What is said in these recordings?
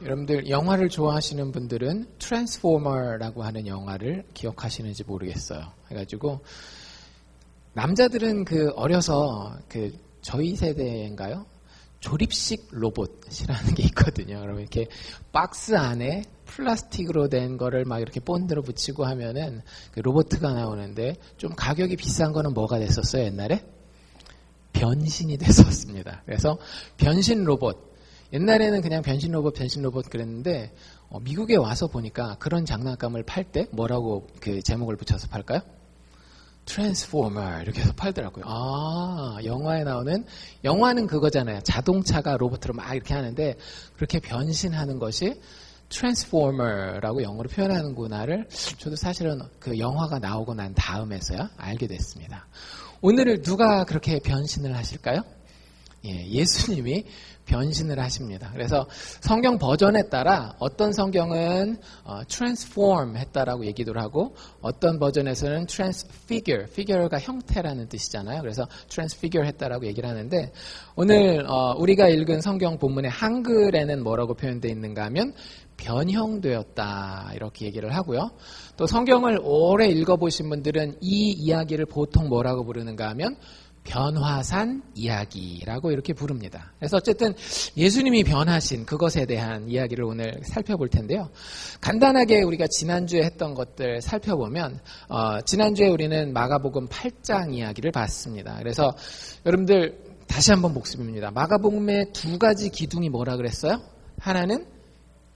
여러분들 영화를 좋아하시는 분들은 트랜스포머라고 하는 영화를 기억하시는지 모르겠어요. 해가지고 남자들은 어려서 저희 세대인가요? 조립식 로봇이라는 게 있거든요. 그러면 이렇게 박스 안에 플라스틱으로 된 거를 막 이렇게 본드로 붙이고 하면은 로봇가 나오는데 좀 가격이 비싼 거는 뭐가 됐었어요, 옛날에? 변신이 됐었습니다. 그래서 변신 로봇. 옛날에는 그냥 변신 로봇 그랬는데 미국에 와서 보니까 그런 장난감을 팔 때 뭐라고 제목을 붙여서 팔까요? 트랜스포머 이렇게 해서 팔더라고요. 영화에 나오는 영화는 그거잖아요. 자동차가 로봇으로 막 이렇게 하는데 그렇게 변신하는 것이 트랜스포머라고 영어로 표현하는구나를 저도 사실은 그 영화가 나오고 난 다음에서야 알게 됐습니다. 오늘 누가 그렇게 변신을 하실까요? 예수님이 변신을 하십니다. 그래서 성경 버전에 따라 어떤 성경은 transform 했다라고 얘기도 하고 어떤 버전에서는 transfigure, figure가 형태라는 뜻이잖아요. 그래서 transfigure 했다라고 얘기를 하는데 오늘 우리가 읽은 성경 본문의 한글에는 뭐라고 표현되어 있는가 하면 변형되었다 이렇게 얘기를 하고요. 또 성경을 오래 읽어보신 분들은 이 이야기를 보통 뭐라고 부르는가 하면 변화산 이야기라고 이렇게 부릅니다. 그래서 어쨌든 예수님이 변하신 그것에 대한 이야기를 오늘 살펴볼 텐데요. 간단하게 우리가 지난주에 했던 것들 살펴보면 지난주에 우리는 마가복음 8장 이야기를 봤습니다. 그래서 여러분들 다시 한번 복습입니다. 마가복음의 두 가지 기둥이 뭐라 그랬어요? 하나는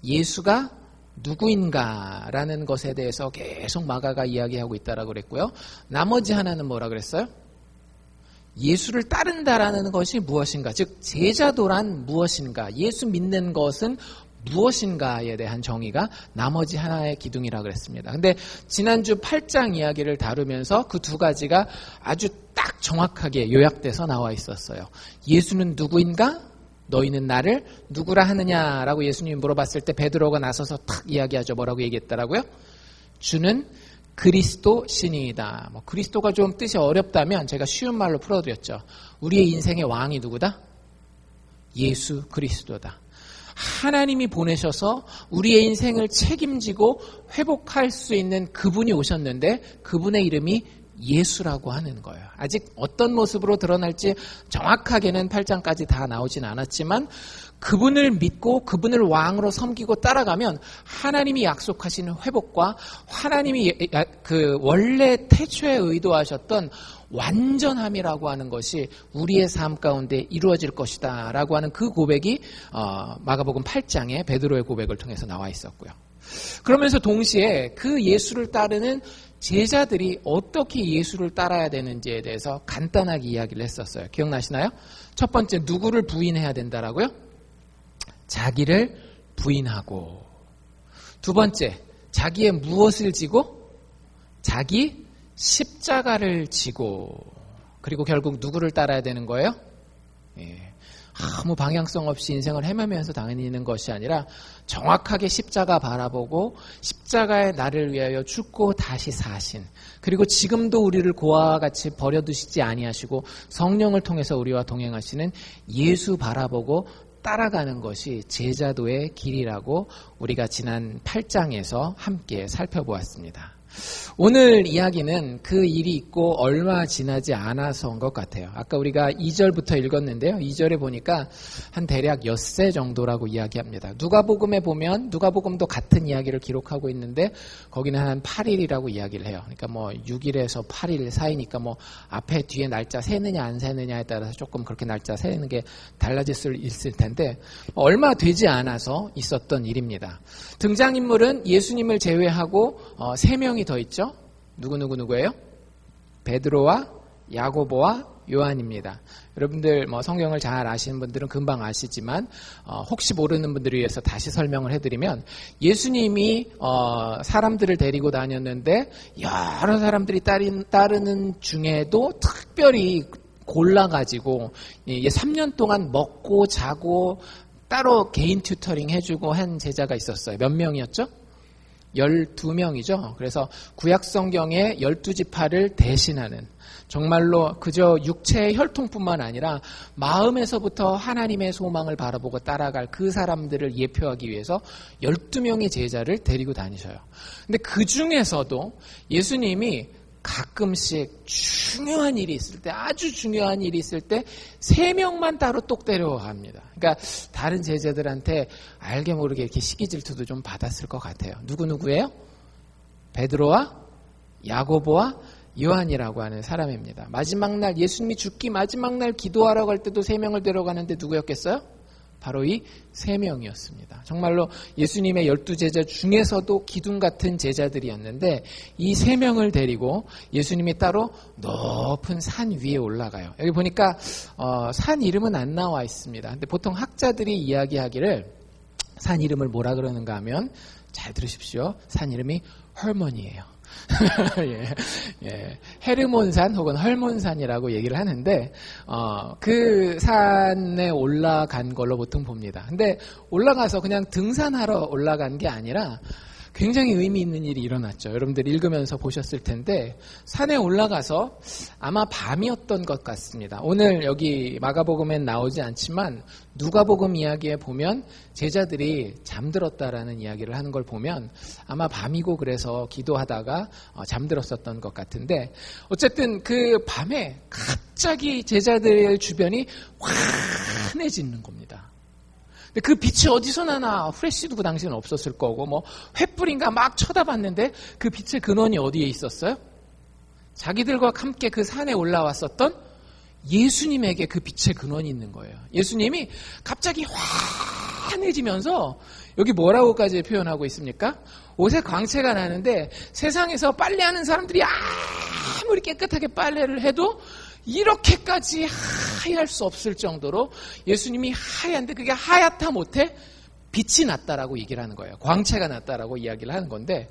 예수가 누구인가라는 것에 대해서 계속 마가가 이야기하고 있다라고 그랬고요. 나머지 하나는 뭐라 그랬어요? 예수를 따른다라는 것이 무엇인가, 즉 제자도란 무엇인가, 예수 믿는 것은 무엇인가에 대한 정의가 나머지 하나의 기둥이라고 그랬습니다. 근데 지난주 8장 이야기를 다루면서 그 두 가지가 아주 딱 정확하게 요약돼서 나와 있었어요. 예수는 누구인가? 너희는 나를 누구라 하느냐라고 예수님이 물어봤을 때 베드로가 나서서 탁 이야기하죠. 뭐라고 얘기했더라고요? 주는 그리스도 신이다. 그리스도가 좀 뜻이 어렵다면 제가 쉬운 말로 풀어드렸죠. 우리의 인생의 왕이 누구다? 예수 그리스도다. 하나님이 보내셔서 우리의 인생을 책임지고 회복할 수 있는 그분이 오셨는데 그분의 이름이 예수라고 하는 거예요. 아직 어떤 모습으로 드러날지 정확하게는 8장까지 다 나오진 않았지만 그분을 믿고 그분을 왕으로 섬기고 따라가면 하나님이 약속하시는 회복과 하나님이 원래 태초에 의도하셨던 완전함이라고 하는 것이 우리의 삶 가운데 이루어질 것이다 라고 하는 그 고백이 마가복음 8장에 베드로의 고백을 통해서 나와 있었고요. 그러면서 동시에 그 예수를 따르는 제자들이 어떻게 예수를 따라야 되는지에 대해서 간단하게 이야기를 했었어요. 기억나시나요? 첫 번째, 누구를 부인해야 된다라고요? 자기를 부인하고. 두 번째, 자기의 무엇을 지고? 자기 십자가를 지고. 그리고 결국 누구를 따라야 되는 거예요? 아무 방향성 없이 인생을 헤매면서 다니는 것이 아니라 정확하게 십자가 바라보고 십자가에 나를 위하여 죽고 다시 사신, 그리고 지금도 우리를 고아와 같이 버려두시지 아니하시고 성령을 통해서 우리와 동행하시는 예수 바라보고 따라가는 것이 제자도의 길이라고 우리가 지난 8장에서 함께 살펴보았습니다. 오늘 이야기는 그 일이 있고 얼마 지나지 않아서 온 것 같아요. 아까 우리가 2절부터 읽었는데요. 2절에 보니까 한 대략 엿새 정도라고 이야기합니다. 누가복음에 보면 누가복음도 같은 이야기를 기록하고 있는데 거기는 한 8일이라고 이야기를 해요. 그러니까 6일에서 8일 사이니까 앞에 뒤에 날짜 세느냐 안 세느냐에 따라서 조금 그렇게 날짜 세는 게 달라질 수 있을 텐데 얼마 되지 않아서 있었던 일입니다. 등장인물은 예수님을 제외하고 3명이 더 있죠. 누구예요? 베드로와 야고보와 요한입니다. 여러분들 성경을 잘 아시는 분들은 금방 아시지만 혹시 모르는 분들을 위해서 다시 설명을 해드리면 예수님이 사람들을 데리고 다녔는데 여러 사람들이 따르는 중에도 특별히 골라가지고 3년 동안 먹고 자고 따로 개인 튜터링 해주고 한 제자가 있었어요. 몇 명이었죠? 12명이죠. 그래서 구약성경의 12지파를 대신하는, 정말로 그저 육체의 혈통뿐만 아니라 마음에서부터 하나님의 소망을 바라보고 따라갈 그 사람들을 예표하기 위해서 12명의 제자를 데리고 다니셔요. 근데 그 중에서도 예수님이 가끔씩 중요한 일이 있을 때, 아주 중요한 일이 있을 때 3명만 따로 똑 데려갑니다. 그러니까 다른 제자들한테 알게 모르게 이렇게 시기 질투도 좀 받았을 것 같아요. 누구예요? 베드로와 야고보와 요한이라고 하는 사람입니다. 마지막 날, 예수님이 죽기 마지막 날 기도하라고 할 때도 3명을 데려가는데 누구였겠어요? 바로 이 3명이었습니다. 정말로 예수님의 12제자 중에서도 기둥 같은 제자들이었는데 이 3명을 데리고 예수님이 따로 높은 산 위에 올라가요. 여기 보니까 산 이름은 안 나와 있습니다. 근데 보통 학자들이 이야기하기를 산 이름을 뭐라 그러는가 하면, 잘 들으십시오. 산 이름이 헐몬이에요. 헤르몬산 혹은 헐몬산이라고 얘기를 하는데 그 산에 올라간 걸로 보통 봅니다. 근데 올라가서 그냥 등산하러 올라간 게 아니라 굉장히 의미 있는 일이 일어났죠. 여러분들 읽으면서 보셨을 텐데 산에 올라가서 아마 밤이었던 것 같습니다. 오늘 여기 마가복음엔 나오지 않지만 누가복음 이야기에 보면 제자들이 잠들었다라는 이야기를 하는 걸 보면 아마 밤이고 그래서 기도하다가 잠들었었던 것 같은데, 어쨌든 그 밤에 갑자기 제자들의 주변이 환해지는 겁니다. 그 빛이 어디서 나나? 후레쉬도 그 당시에는 없었을 거고, 뭐 횃불인가 막 쳐다봤는데 그 빛의 근원이 어디에 있었어요? 자기들과 함께 그 산에 올라왔었던 예수님에게 그 빛의 근원이 있는 거예요. 예수님이 갑자기 환해지면서, 여기 뭐라고까지 표현하고 있습니까? 옷에 광채가 나는데 세상에서 빨래하는 사람들이 아무리 깨끗하게 빨래를 해도 이렇게까지 하얄 수 없을 정도로 예수님이 하얀데, 그게 하얗다 못해 빛이 났다라고 얘기를 하는 거예요. 광채가 났다라고 이야기를 하는 건데,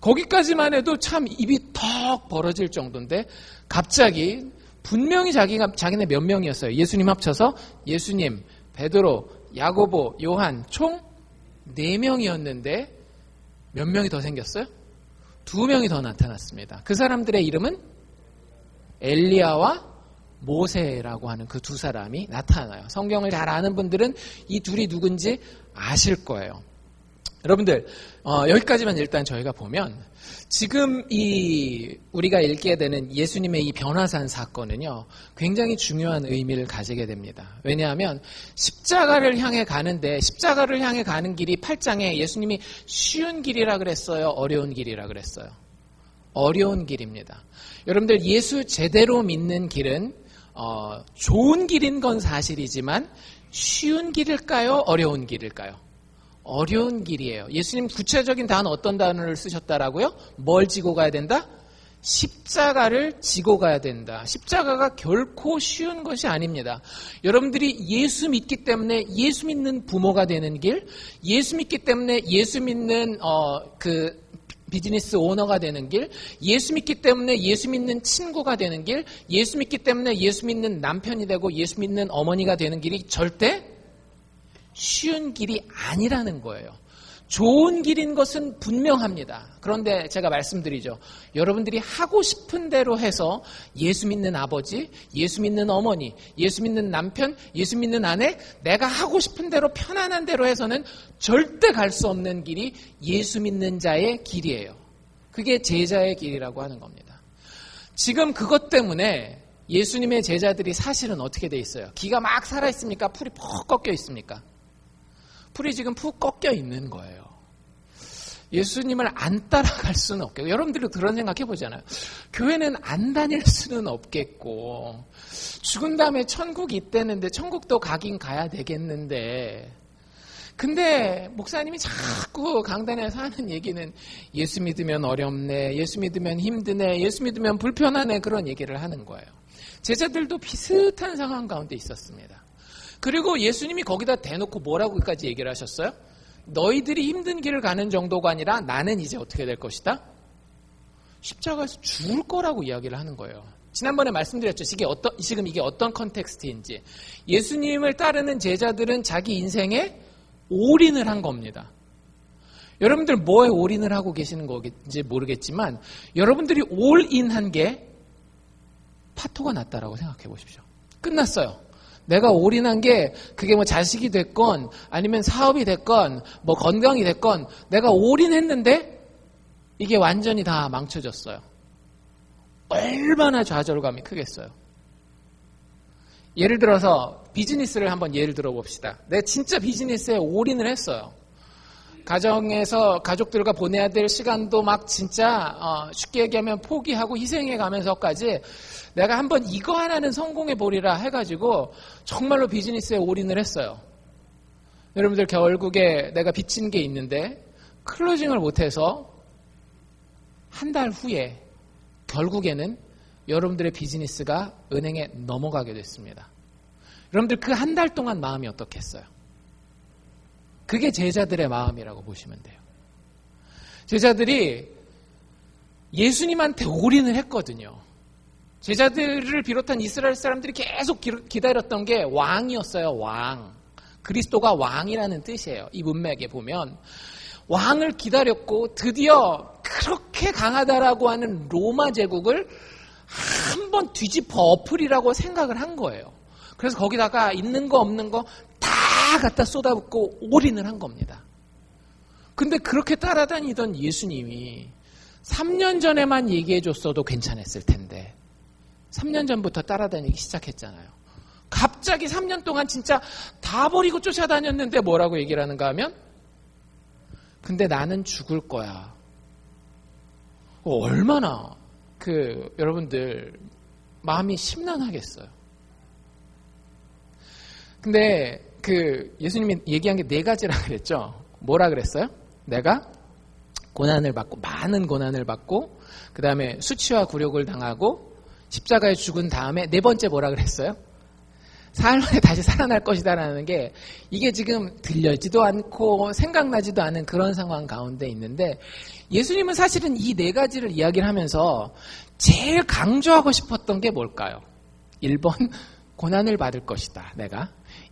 거기까지만 해도 참 입이 턱 벌어질 정도인데 갑자기 분명히 자기네 몇 명이었어요. 예수님 합쳐서 예수님, 베드로, 야고보, 요한 총 4명이었는데 몇 명이 더 생겼어요? 2명이 더 나타났습니다. 그 사람들의 이름은 엘리야와 모세라고 하는 그 2사람이 나타나요. 성경을 잘 아는 분들은 이 둘이 누군지 아실 거예요. 여러분들 여기까지만 일단 저희가 보면, 지금 우리가 읽게 되는 예수님의 이 변화산 사건은요 굉장히 중요한 의미를 가지게 됩니다. 왜냐하면 십자가를 향해 가는데, 십자가를 향해 가는 길이 8장에 예수님이 쉬운 길이라 그랬어요? 어려운 길이라 그랬어요? 어려운 길입니다. 여러분들, 예수 제대로 믿는 길은 좋은 길인 건 사실이지만 쉬운 길일까요? 어려운 길일까요? 어려운 길이에요. 예수님 구체적인 단어, 어떤 단어를 쓰셨다라고요? 뭘 지고 가야 된다? 십자가를 지고 가야 된다. 십자가가 결코 쉬운 것이 아닙니다. 여러분들이 예수 믿기 때문에 예수 믿는 부모가 되는 길, 예수 믿기 때문에 예수 믿는 비즈니스 오너가 되는 길, 예수 믿기 때문에 예수 믿는 친구가 되는 길, 예수 믿기 때문에 예수 믿는 남편이 되고 예수 믿는 어머니가 되는 길이 절대 쉬운 길이 아니라는 거예요. 좋은 길인 것은 분명합니다. 그런데 제가 말씀드리죠. 여러분들이 하고 싶은 대로 해서 예수 믿는 아버지, 예수 믿는 어머니, 예수 믿는 남편, 예수 믿는 아내, 내가 하고 싶은 대로 편안한 대로 해서는 절대 갈 수 없는 길이 예수 믿는 자의 길이에요. 그게 제자의 길이라고 하는 겁니다. 지금 그것 때문에 예수님의 제자들이 사실은 어떻게 돼 있어요? 기가 막 살아있습니까? 풀이 푹 꺾여 있습니까? 풀이 지금 푹 꺾여 있는 거예요. 예수님을 안 따라갈 수는 없겠고, 여러분들도 그런 생각해 보잖아요. 교회는 안 다닐 수는 없겠고, 죽은 다음에 천국이 있다는데 천국도 가긴 가야 되겠는데, 근데 목사님이 자꾸 강단에서 하는 얘기는 예수 믿으면 어렵네, 예수 믿으면 힘드네, 예수 믿으면 불편하네, 그런 얘기를 하는 거예요. 제자들도 비슷한 상황 가운데 있었습니다. 그리고 예수님이 거기다 대놓고 뭐라고까지 얘기를 하셨어요? 너희들이 힘든 길을 가는 정도가 아니라 나는 이제 어떻게 될 것이다? 십자가에서 죽을 거라고 이야기를 하는 거예요. 지난번에 말씀드렸죠. 지금 이게 어떤 컨텍스트인지. 예수님을 따르는 제자들은 자기 인생에 올인을 한 겁니다. 여러분들 뭐에 올인을 하고 계시는 거인지 모르겠지만 여러분들이 올인한 게 파토가 났다라고 생각해 보십시오. 끝났어요. 내가 올인한 게 그게 뭐 자식이 됐건 아니면 사업이 됐건 뭐 건강이 됐건 내가 올인했는데 이게 완전히 다 망쳐졌어요. 얼마나 좌절감이 크겠어요. 예를 들어서 비즈니스를 한번 예를 들어 봅시다. 내가 진짜 비즈니스에 올인을 했어요. 가정에서 가족들과 보내야 될 시간도 막 진짜 쉽게 얘기하면 포기하고 희생해 가면서까지 내가 한번 이거 하나는 성공해 보리라 해가지고 정말로 비즈니스에 올인을 했어요. 여러분들 결국에 내가 빚진 게 있는데 클로징을 못해서 한 달 후에 결국에는 여러분들의 비즈니스가 은행에 넘어가게 됐습니다. 여러분들 그 한 달 동안 마음이 어떻겠어요? 그게 제자들의 마음이라고 보시면 돼요. 제자들이 예수님한테 올인을 했거든요. 제자들을 비롯한 이스라엘 사람들이 계속 기다렸던 게 왕이었어요. 왕. 그리스도가 왕이라는 뜻이에요. 이 문맥에 보면 왕을 기다렸고 드디어 그렇게 강하다라고 하는 로마 제국을 한번 뒤집어 엎으리라고 생각을 한 거예요. 그래서 거기다가 있는 거 없는 거 다 갖다 쏟아붓고 올인을 한 겁니다. 근데 그렇게 따라다니던 예수님이 3년 전에만 얘기해 줬어도 괜찮았을 텐데 3년 전부터 따라다니기 시작했잖아요. 갑자기 3년 동안 진짜 다 버리고 쫓아다녔는데 뭐라고 얘기를 하는가 하면 근데 나는 죽을 거야. 얼마나 여러분들 마음이 심란하겠어요. 근데 예수님이 얘기한 게 4가지라 그랬죠. 뭐라 그랬어요? 내가 고난을 받고 많은 고난을 받고 그 다음에 수치와 굴욕을 당하고 십자가에 죽은 다음에 4번째 뭐라 그랬어요? 사흘 만에 다시 살아날 것이다라는 게 이게 지금 들려지도 않고 생각나지도 않은 그런 상황 가운데 있는데 예수님은 사실은 이 4가지를 이야기를 하면서 제일 강조하고 싶었던 게 뭘까요? 1번 고난을 받을 것이다 내가.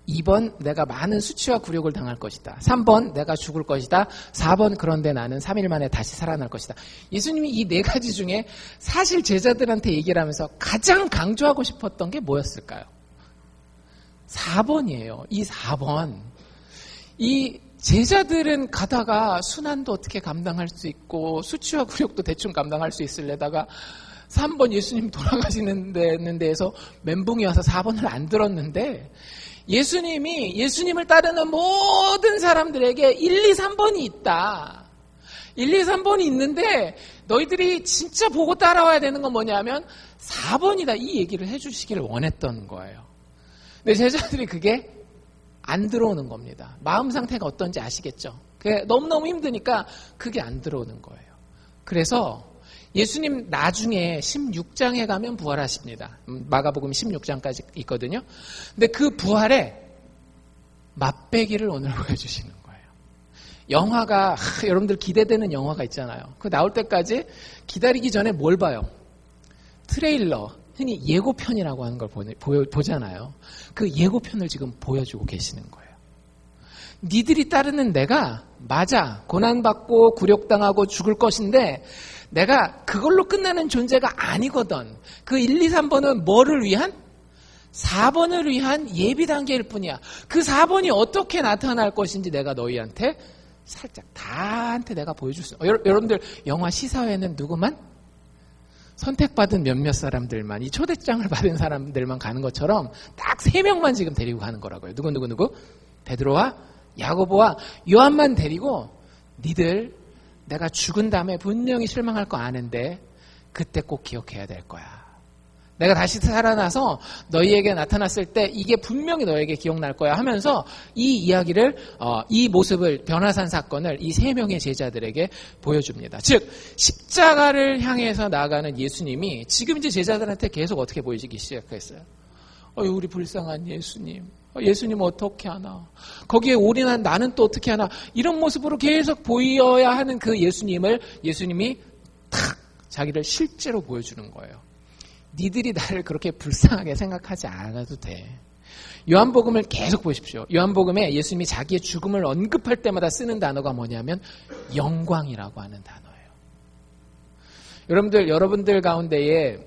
2번 내가 많은 수치와 굴욕을 당할 것이다. 3번 내가 죽을 것이다. 4번 그런데 나는 3일 만에 다시 살아날 것이다. 예수님이 이 4가지 중에 사실 제자들한테 얘기를 하면서 가장 강조하고 싶었던 게 뭐였을까요? 4번이에요. 이 4번. 이 제자들은 가다가 순환도 어떻게 감당할 수 있고 수치와 굴욕도 대충 감당할 수 있을래다가 3번 예수님 돌아가시는 데에서 멘붕이 와서 4번을 안 들었는데 예수님이 예수님을 따르는 모든 사람들에게 1, 2, 3번이 있다. 1, 2, 3번이 있는데 너희들이 진짜 보고 따라와야 되는 건 뭐냐면 4번이다. 이 얘기를 해주시기를 원했던 거예요. 근데 제자들이 그게 안 들어오는 겁니다. 마음 상태가 어떤지 아시겠죠? 그게 너무너무 힘드니까 그게 안 들어오는 거예요. 그래서 예수님 나중에 16장에 가면 부활하십니다. 마가복음 16장까지 있거든요. 근데 그 부활에 맛배기를 오늘 보여주시는 거예요. 영화가 여러분들 기대되는 영화가 있잖아요. 그 나올 때까지 기다리기 전에 뭘 봐요? 트레일러, 흔히 예고편이라고 하는 걸 보잖아요. 그 예고편을 지금 보여주고 계시는 거예요. 니들이 따르는 내가 맞아. 고난받고 굴욕당하고 죽을 것인데 내가 그걸로 끝나는 존재가 아니거든. 그 1, 2, 3번은 뭐를 위한? 4번을 위한 예비 단계일 뿐이야. 그 4번이 어떻게 나타날 것인지 내가 너희한테 살짝 다한테 내가 보여줄 수 있어. 여러분들 영화 시사회는 누구만? 선택받은 몇몇 사람들만, 이 초대장을 받은 사람들만 가는 것처럼 딱 3명만 지금 데리고 가는 거라고요. 누구? 베드로와 야고보와 요한만 데리고 니들 내가 죽은 다음에 분명히 실망할 거 아는데 그때 꼭 기억해야 될 거야. 내가 다시 살아나서 너희에게 나타났을 때 이게 분명히 너에게 기억날 거야 하면서 이 이야기를 이 모습을 변화산 사건을 이 3명의 제자들에게 보여줍니다. 즉 십자가를 향해서 나아가는 예수님이 지금 이제 제자들한테 계속 어떻게 보이시기 시작했어요. 우리 불쌍한 예수님. 예수님 어떻게 하나. 거기에 올인한 나는 또 어떻게 하나. 이런 모습으로 계속 보여야 하는 그 예수님이 탁 자기를 실제로 보여주는 거예요. 니들이 나를 그렇게 불쌍하게 생각하지 않아도 돼. 요한복음을 계속 보십시오. 요한복음에 예수님이 자기의 죽음을 언급할 때마다 쓰는 단어가 뭐냐면 영광이라고 하는 단어예요. 여러분들 가운데에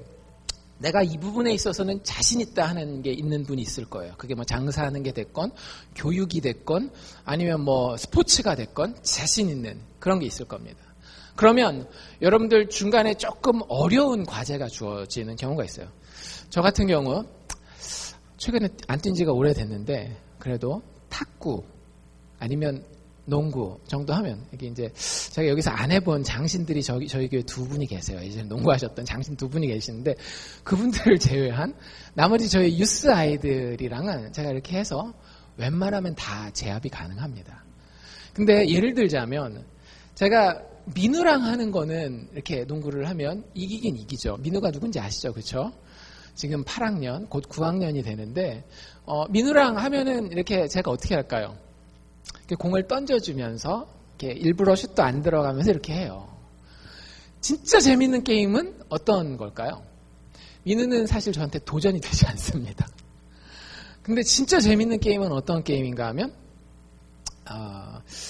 내가 이 부분에 있어서는 자신 있다 하는 게 있는 분이 있을 거예요. 그게 뭐 장사하는 게 됐건 교육이 됐건 아니면 뭐 스포츠가 됐건 자신 있는 그런 게 있을 겁니다. 그러면 여러분들 중간에 조금 어려운 과제가 주어지는 경우가 있어요. 저 같은 경우 최근에 안 뛴 지가 오래됐는데 그래도 탁구 아니면 농구 정도 하면 이게 이제 제가 여기서 안 해본 장신들이 저희 교회 두 분이 계세요. 이제 농구하셨던 장신 두 분이 계시는데 그분들을 제외한 나머지 저희 유스 아이들이랑은 제가 이렇게 해서 웬만하면 다 제압이 가능합니다. 근데 예를 들자면 제가 민우랑 하는 거는 이렇게 농구를 하면 이기긴 이기죠. 민우가 누군지 아시죠? 그렇죠? 지금 8학년, 곧 9학년이 되는데 민우랑 하면은 이렇게 제가 어떻게 할까요? 이렇게 공을 던져주면서 이렇게 일부러 슛도 안 들어가면서 이렇게 해요. 진짜 재밌는 게임은 어떤 걸까요? 민우는 사실 저한테 도전이 되지 않습니다. 근데 진짜 재밌는 게임은 어떤 게임인가 하면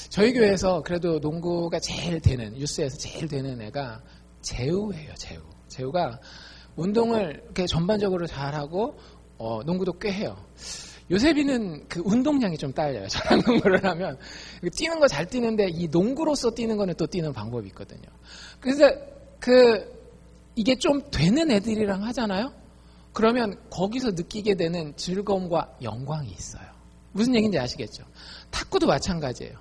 저희 교회에서 그래도 농구가 제일 되는 유스에서 제일 되는 애가 재우예요. 재우가 운동을 이렇게 전반적으로 잘하고 농구도 꽤 해요. 요셉이는 그 운동량이 좀 딸려요. 저랑 농구를 하면 뛰는 거 잘 뛰는데 이 농구로서 뛰는 거는 또 뛰는 방법이 있거든요. 그래서 이게 좀 되는 애들이랑 하잖아요. 그러면 거기서 느끼게 되는 즐거움과 영광이 있어요. 무슨 얘기인지 아시겠죠? 탁구도 마찬가지예요.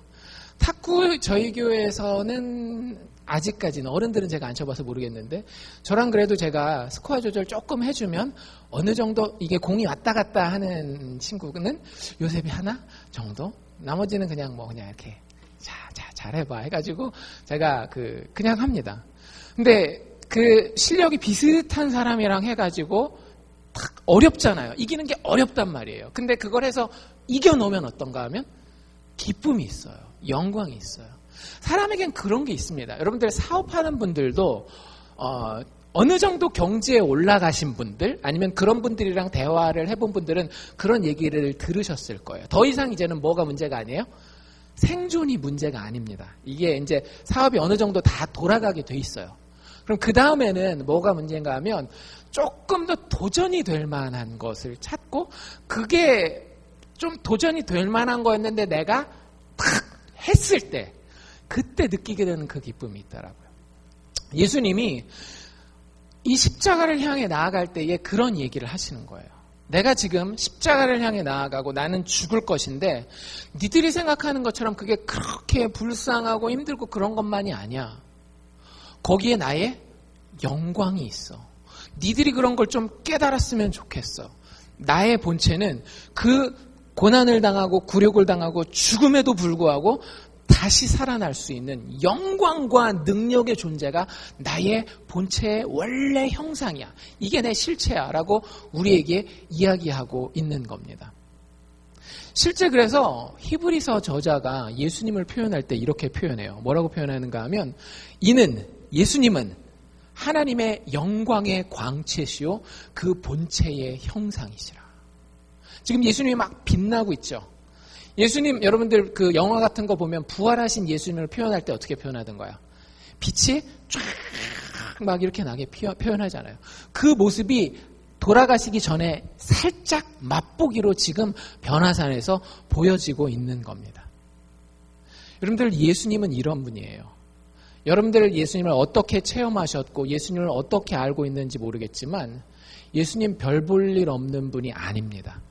탁구 저희 교회에서는 아직까지는 어른들은 제가 안 쳐봐서 모르겠는데 저랑 그래도 제가 스코어 조절 조금 해주면 어느 정도 이게 공이 왔다 갔다 하는 친구는 요셉이 하나 정도 나머지는 그냥 이렇게 잘해봐 해가지고 제가 그냥 합니다. 근데 그 실력이 비슷한 사람이랑 해가지고 딱 어렵잖아요. 이기는 게 어렵단 말이에요. 근데 그걸 해서 이겨놓으면 어떤가 하면 기쁨이 있어요. 영광이 있어요. 사람에겐 그런 게 있습니다. 여러분들 사업하는 분들도 어느 정도 경지에 올라가신 분들 아니면 그런 분들이랑 대화를 해본 분들은 그런 얘기를 들으셨을 거예요. 더 이상 이제는 뭐가 문제가 아니에요? 생존이 문제가 아닙니다. 이게 이제 사업이 어느 정도 다 돌아가게 돼 있어요. 그럼 그 다음에는 뭐가 문제인가 하면 조금 더 도전이 될 만한 것을 찾고 그게 좀 도전이 될 만한 거였는데 내가 탁 했을 때 그때 느끼게 되는 그 기쁨이 있더라고요. 예수님이 이 십자가를 향해 나아갈 때에 그런 얘기를 하시는 거예요. 내가 지금 십자가를 향해 나아가고 나는 죽을 것인데 니들이 생각하는 것처럼 그게 그렇게 불쌍하고 힘들고 그런 것만이 아니야. 거기에 나의 영광이 있어. 니들이 그런 걸 좀 깨달았으면 좋겠어. 나의 본체는 그 고난을 당하고 굴욕을 당하고 죽음에도 불구하고 다시 살아날 수 있는 영광과 능력의 존재가 나의 본체의 원래 형상이야. 이게 내 실체야 라고 우리에게 이야기하고 있는 겁니다. 실제 그래서 히브리서 저자가 예수님을 표현할 때 이렇게 표현해요. 뭐라고 표현하는가 하면 예수님은 하나님의 영광의 광채시요 그 본체의 형상이시라. 지금 예수님이 막 빛나고 있죠. 예수님 여러분들 그 영화 같은 거 보면 부활하신 예수님을 표현할 때 어떻게 표현하던가요? 빛이 쫙 막 이렇게 나게 표현하잖아요. 그 모습이 돌아가시기 전에 살짝 맛보기로 지금 변화산에서 보여지고 있는 겁니다. 여러분들 예수님은 이런 분이에요. 여러분들 예수님을 어떻게 체험하셨고 예수님을 어떻게 알고 있는지 모르겠지만 예수님 별 볼 일 없는 분이 아닙니다.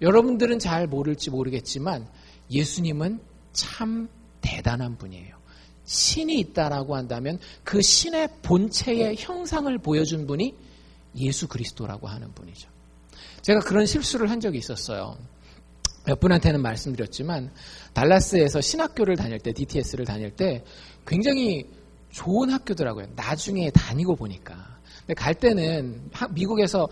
여러분들은 잘 모를지 모르겠지만 예수님은 참 대단한 분이에요. 신이 있다라고 한다면 그 신의 본체의 형상을 보여준 분이 예수 그리스도라고 하는 분이죠. 제가 그런 실수를 한 적이 있었어요. 몇 분한테는 말씀드렸지만 달라스에서 신학교를 다닐 때 DTS를 다닐 때 굉장히 좋은 학교더라고요. 나중에 다니고 보니까. 근데 갈 때는 미국에서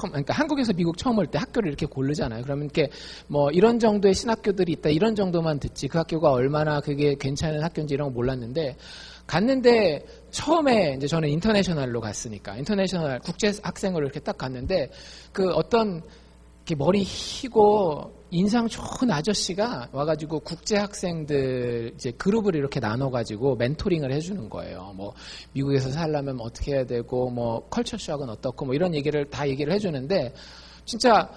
그러니까 한국에서 미국 처음 올 때 학교를 이렇게 고르잖아요. 그러면 이렇게 뭐 이런 정도의 신학교들이 있다, 이런 정도만 듣지 그 학교가 얼마나 그게 괜찮은 학교인지 이런 거 몰랐는데 갔는데 처음에 이제 저는 인터내셔널로 갔으니까 인터내셔널 국제 학생으로 이렇게 딱 갔는데 그 어떤 이렇게 머리 희고 인상 좋은 아저씨가 와가지고 국제 학생들 이제 그룹을 이렇게 나눠가지고 멘토링을 해주는 거예요. 뭐 미국에서 살려면 어떻게 해야 되고 뭐 컬처 쇼크는 어떻고 뭐 이런 얘기를 다 얘기를 해주는데 진짜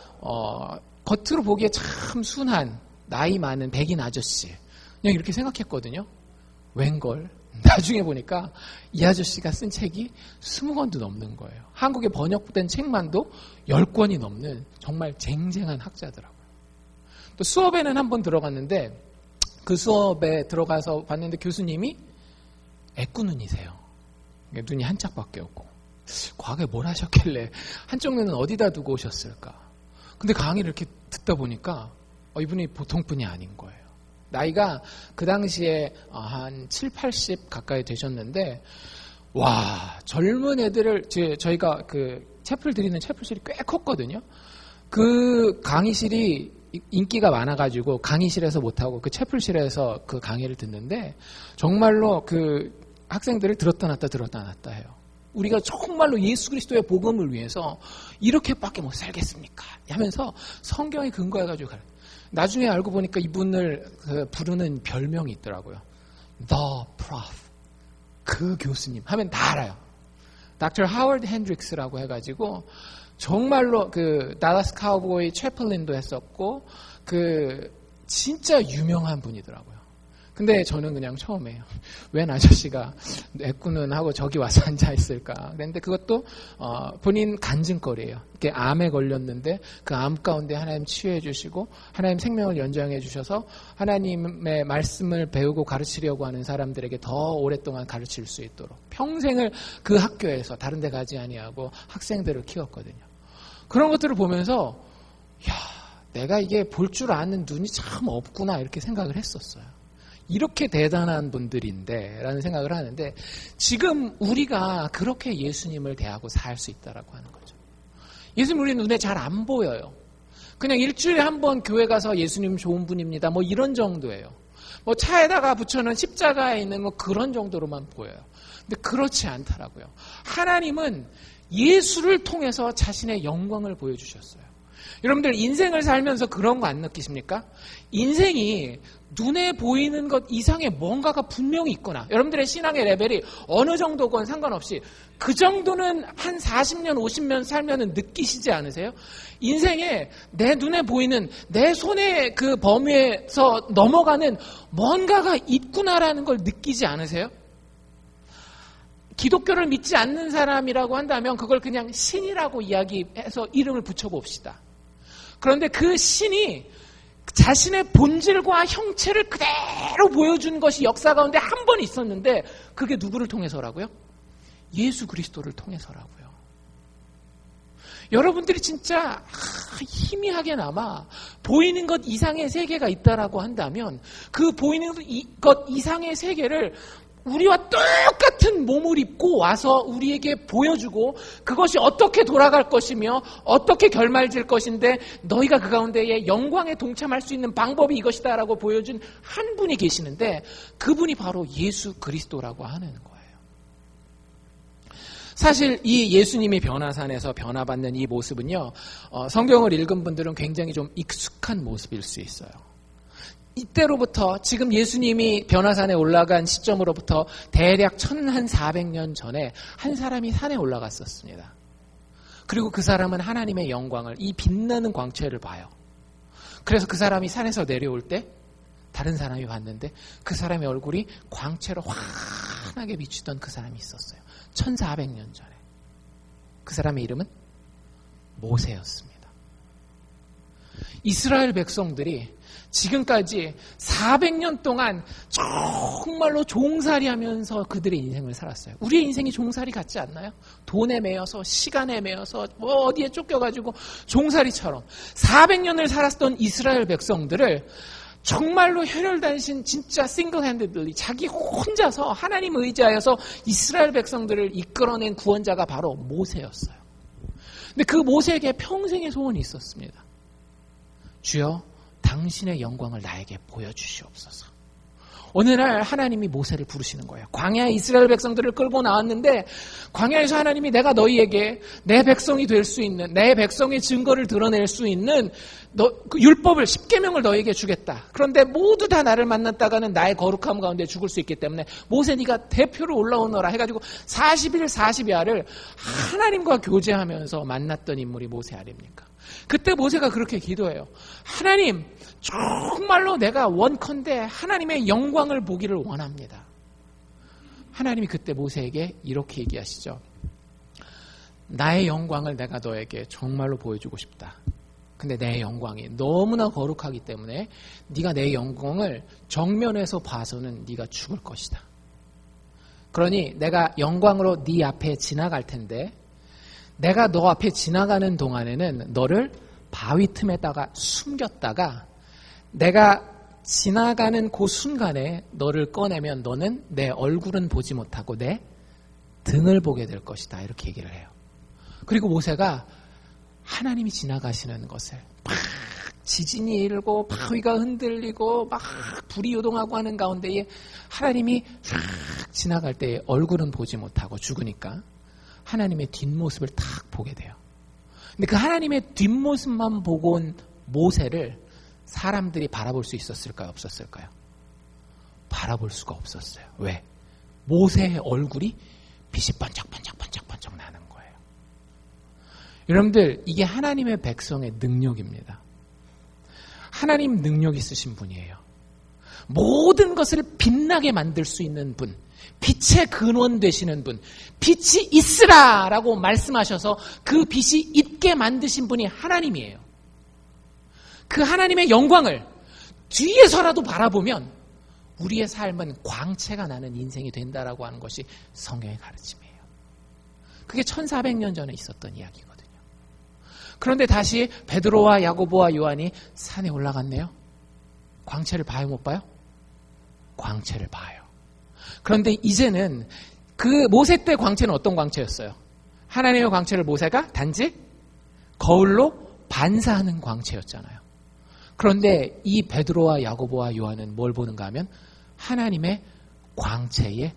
겉으로 보기에 참 순한 나이 많은 백인 아저씨 그냥 이렇게 생각했거든요. 웬걸 나중에 보니까 이 아저씨가 쓴 책이 20권도 넘는 거예요. 한국에 번역된 책만도 10권이 넘는 정말 쟁쟁한 학자더라고요. 또 수업에는 한번 들어갔는데 그 수업에 들어가서 봤는데 교수님이 애꾸눈이세요. 눈이 한 짝밖에 없고 과거에 뭘 하셨길래 한쪽 눈은 어디다 두고 오셨을까. 근데 강의를 이렇게 듣다 보니까 이분이 보통 분이 아닌 거예요. 나이가 그 당시에 한 7, 80 가까이 되셨는데 와 젊은 애들을 저희가 그 채플 드리는 채플실이 꽤 컸거든요. 그 강의실이 인기가 많아가지고 강의실에서 못하고 그 채플실에서 그 강의를 듣는데 정말로 그 학생들을 들었다 놨다 해요. 우리가 정말로 예수 그리스도의 복음을 위해서 이렇게밖에 못 살겠습니까? 하면서 성경에 근거해가지고 가르쳐요. 나중에 알고 보니까 이분을 부르는 별명이 있더라고요. The Prof. 그 교수님 하면 다 알아요. Dr. Howard Hendricks라고 해가지고 정말로 그 다라스 카우보이 채플린도 했었고 그 진짜 유명한 분이더라고요. 근데 저는 그냥 처음에 웬 아저씨가 애꾸는 하고 저기 와서 앉아 있을까. 그런데 그것도 본인 간증거리예요. 이렇게 암에 걸렸는데 그 암 가운데 하나님 치유해 주시고 하나님 생명을 연장해 주셔서 하나님의 말씀을 배우고 가르치려고 하는 사람들에게 더 오랫동안 가르칠 수 있도록 평생을 그 학교에서 다른 데 가지 아니하고 학생들을 키웠거든요. 그런 것들을 보면서 야, 내가 이게 볼 줄 아는 눈이 참 없구나 이렇게 생각을 했었어요. 이렇게 대단한 분들인데 라는 생각을 하는데 지금 우리가 그렇게 예수님을 대하고 살 수 있다라고 하는 거죠. 예수님 우리 눈에 잘 안 보여요. 그냥 일주일에 한 번 교회 가서 예수님 좋은 분입니다. 뭐 이런 정도예요. 뭐 차에다가 붙여놓은 십자가에 있는 뭐 그런 정도로만 보여요. 근데 그렇지 않더라고요. 하나님은 예수를 통해서 자신의 영광을 보여주셨어요. 여러분들 인생을 살면서 그런 거 안 느끼십니까? 인생이 눈에 보이는 것 이상의 뭔가가 분명히 있구나. 여러분들의 신앙의 레벨이 어느 정도건 상관없이 그 정도는 한 40년, 50년 살면은 느끼시지 않으세요? 인생에 내 눈에 보이는 내 손의 그 범위에서 넘어가는 뭔가가 있구나라는 걸 느끼지 않으세요? 기독교를 믿지 않는 사람이라고 한다면 그걸 그냥 신이라고 이야기해서 이름을 붙여봅시다. 그런데 그 신이 자신의 본질과 형체를 그대로 보여준 것이 역사 가운데 한 번 있었는데 그게 누구를 통해서라고요? 예수 그리스도를 통해서라고요. 여러분들이 진짜 희미하게나마 보이는 것 이상의 세계가 있다라고 한다면 그 보이는 것 이상의 세계를 우리와 똑같은 몸을 입고 와서 우리에게 보여주고 그것이 어떻게 돌아갈 것이며 어떻게 결말질 것인데 너희가 그 가운데에 영광에 동참할 수 있는 방법이 이것이다라고 보여준 한 분이 계시는데 그분이 바로 예수 그리스도라고 하는 거예요. 사실 이 예수님이 변화산에서 변화받는 이 모습은요. 성경을 읽은 분들은 굉장히 좀 익숙한 모습일 수 있어요. 이때로부터 지금 예수님이 변화산에 올라간 시점으로부터 대략 1400년 전에 한 사람이 산에 올라갔었습니다. 그리고 그 사람은 하나님의 영광을 이 빛나는 광채를 봐요. 그래서 그 사람이 산에서 내려올 때 다른 사람이 봤는데 그 사람의 얼굴이 광채로 환하게 비추던 그 사람이 있었어요. 1400년 전에. 그 사람의 이름은 모세였습니다. 이스라엘 백성들이 지금까지 400년 동안 정말로 종살이 하면서 그들의 인생을 살았어요. 우리의 인생이 종살이 같지 않나요? 돈에 매여서 시간에 매여서 뭐 어디에 쫓겨가지고 종살이처럼 400년을 살았던 이스라엘 백성들을 정말로 혈혈단신 진짜 싱글핸드들이 자기 혼자서 하나님 의지하여서 이스라엘 백성들을 이끌어낸 구원자가 바로 모세였어요. 근데 그 모세에게 평생의 소원이 있었습니다. 주여 당신의 영광을 나에게 보여주시옵소서. 어느 날 하나님이 모세를 부르시는 거예요. 광야에 이스라엘 백성들을 끌고 나왔는데 광야에서 하나님이 내가 너희에게 내 백성이 될 수 있는, 내 백성의 증거를 드러낼 수 있는 그 율법을 10계명을 너희에게 주겠다. 그런데 모두 다 나를 만났다가는 나의 거룩함 가운데 죽을 수 있기 때문에 모세 네가 대표로 올라오너라 해가지고 40일 40야를 하나님과 교제하면서 만났던 인물이 모세 아닙니까? 그때 모세가 그렇게 기도해요. 하나님, 정말로 내가 원컨대 하나님의 영광을 보기를 원합니다. 하나님이 그때 모세에게 이렇게 얘기하시죠. 나의 영광을 내가 너에게 정말로 보여주고 싶다. 근데 내 영광이 너무나 거룩하기 때문에 네가 내 영광을 정면에서 봐서는 네가 죽을 것이다. 그러니 내가 영광으로 네 앞에 지나갈 텐데 내가 너 앞에 지나가는 동안에는 너를 바위 틈에다가 숨겼다가 내가 지나가는 그 순간에 너를 꺼내면 너는 내 얼굴은 보지 못하고 내 등을 보게 될 것이다. 이렇게 얘기를 해요. 그리고 모세가 하나님이 지나가시는 것을 막 지진이 일고 바위가 흔들리고 막 불이 요동하고 하는 가운데에 하나님이 싹 지나갈 때 얼굴은 보지 못하고 죽으니까 하나님의 뒷모습을 탁 보게 돼요. 근데 그 하나님의 뒷모습만 보고 온 모세를 사람들이 바라볼 수 있었을까요? 없었을까요? 바라볼 수가 없었어요. 왜? 모세의 얼굴이 빛이 반짝반짝반짝반짝 나는 거예요. 여러분들, 이게 하나님의 백성의 능력입니다. 하나님 능력 있으신 분이에요. 모든 것을 빛나게 만들 수 있는 분, 빛의 근원 되시는 분, 빛이 있으라 라고 말씀하셔서 그 빛이 있게 만드신 분이 하나님이에요. 그 하나님의 영광을 뒤에서라도 바라보면 우리의 삶은 광채가 나는 인생이 된다라고 하는 것이 성경의 가르침이에요. 그게 1400년 전에 있었던 이야기거든요. 그런데 다시 베드로와 야고보와 요한이 산에 올라갔네요. 광채를 봐요, 못 봐요? 광채를 봐요. 그런데 이제는 그 모세 때 광채는 어떤 광채였어요? 하나님의 광채를 모세가 단지 거울로 반사하는 광채였잖아요. 그런데 이 베드로와 야고보와 요한은 뭘 보는가 하면 하나님의 광채의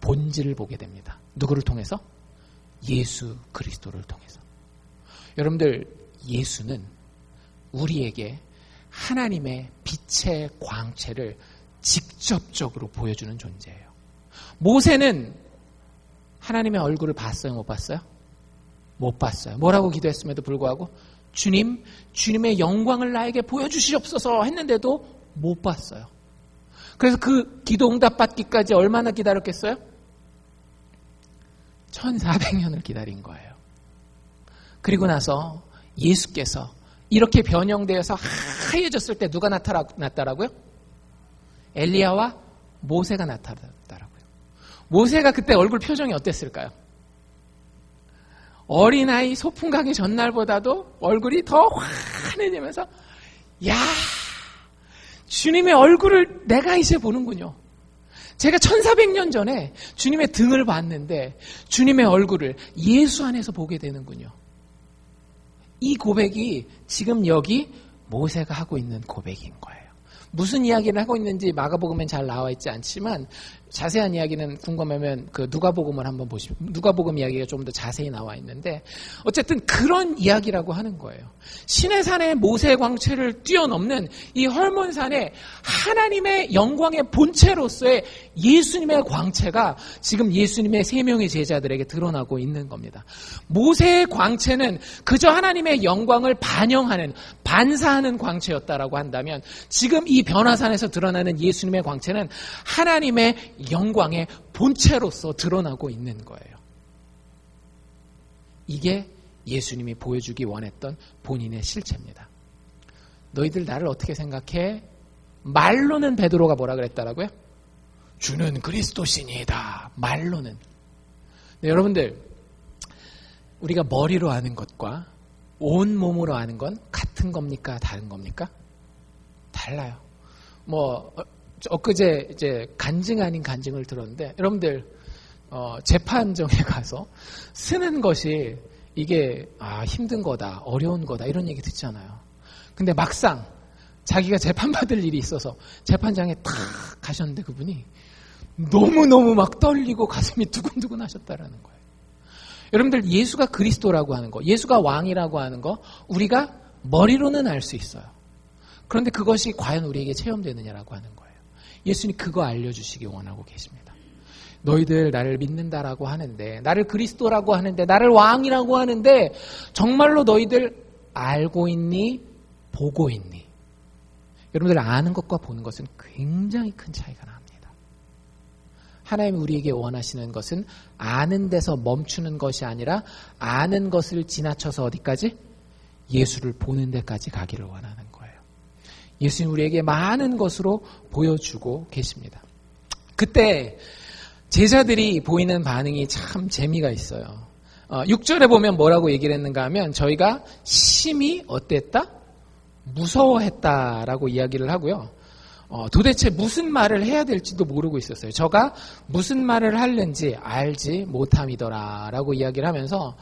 본질을 보게 됩니다. 누구를 통해서? 예수 그리스도를 통해서. 여러분들, 예수는 우리에게 하나님의 빛의 광채를 직접적으로 보여주는 존재예요. 모세는 하나님의 얼굴을 봤어요? 못 봤어요? 못 봤어요. 뭐라고 기도했음에도 불구하고 주님, 주님의 영광을 나에게 보여주시옵소서 했는데도 못 봤어요. 그래서 그 기도 응답받기까지 얼마나 기다렸겠어요? 1400년을 기다린 거예요. 그리고 나서 예수께서 이렇게 변형되어서 하얘졌을 때 누가 나타났다라고요? 엘리야와 모세가 나타났다라고요. 모세가 그때 얼굴 표정이 어땠을까요? 어린아이 소풍 가기 전날보다도 얼굴이 더 환해지면서 야, 주님의 얼굴을 내가 이제 보는군요. 제가 1400년 전에 주님의 등을 봤는데 주님의 얼굴을 예수 안에서 보게 되는군요. 이 고백이 지금 여기 모세가 하고 있는 고백인 거예요. 무슨 이야기를 하고 있는지 마가복음엔 잘 나와 있지 않지만 자세한 이야기는 궁금하면 그 누가복음을 한번 보시면 누가복음 이야기가 좀 더 자세히 나와 있는데 어쨌든 그런 이야기라고 하는 거예요. 시내산의 모세의 광채를 뛰어넘는 이 헐몬산에 하나님의 영광의 본체로서의 예수님의 광채가 지금 예수님의 세 명의 제자들에게 드러나고 있는 겁니다. 모세의 광채는 그저 하나님의 영광을 반영하는 반사하는 광채였다라고 한다면 지금 이 변화산에서 드러나는 예수님의 광채는 하나님의 영광의 본체로서 드러나고 있는 거예요. 이게 예수님이 보여주기 원했던 본인의 실체입니다. 너희들 나를 어떻게 생각해? 말로는 베드로가 뭐라 그랬다라고요? 주는 그리스도시니이다. 말로는. 네, 여러분들, 우리가 머리로 아는 것과 온 몸으로 아는 건 같은 겁니까? 다른 겁니까? 달라요. 엊그제 이제 간증 아닌 간증을 들었는데 여러분들 재판정에 가서 쓰는 것이 이게 힘든 거다, 어려운 거다 이런 얘기 듣잖아요. 근데 막상 자기가 재판받을 일이 있어서 재판장에 탁 가셨는데 그분이 너무너무 막 떨리고 가슴이 두근두근 하셨다라는 거예요. 여러분들, 예수가 그리스도라고 하는 거, 예수가 왕이라고 하는 거 우리가 머리로는 알 수 있어요. 그런데 그것이 과연 우리에게 체험되느냐라고 하는 거예요. 예수님이 그거 알려주시기 원하고 계십니다. 너희들 나를 믿는다라고 하는데, 나를 그리스도라고 하는데, 나를 왕이라고 하는데 정말로 너희들 알고 있니? 보고 있니? 여러분들, 아는 것과 보는 것은 굉장히 큰 차이가 납니다. 하나님이 우리에게 원하시는 것은 아는 데서 멈추는 것이 아니라 아는 것을 지나쳐서 어디까지? 예수를 보는 데까지 가기를 원하는 거예요. 예수님 우리에게 많은 것으로 보여주고 계십니다. 그때 제자들이 보이는 반응이 참 재미가 있어요. 6절에 보면 뭐라고 얘기를 했는가 하면 저희가 심히 어땠다? 무서워했다라고 이야기를 하고요. 도대체 무슨 말을 해야 될지도 모르고 있었어요. 저가 무슨 말을 하는지 알지 못함이더라 라고 이야기를 하면서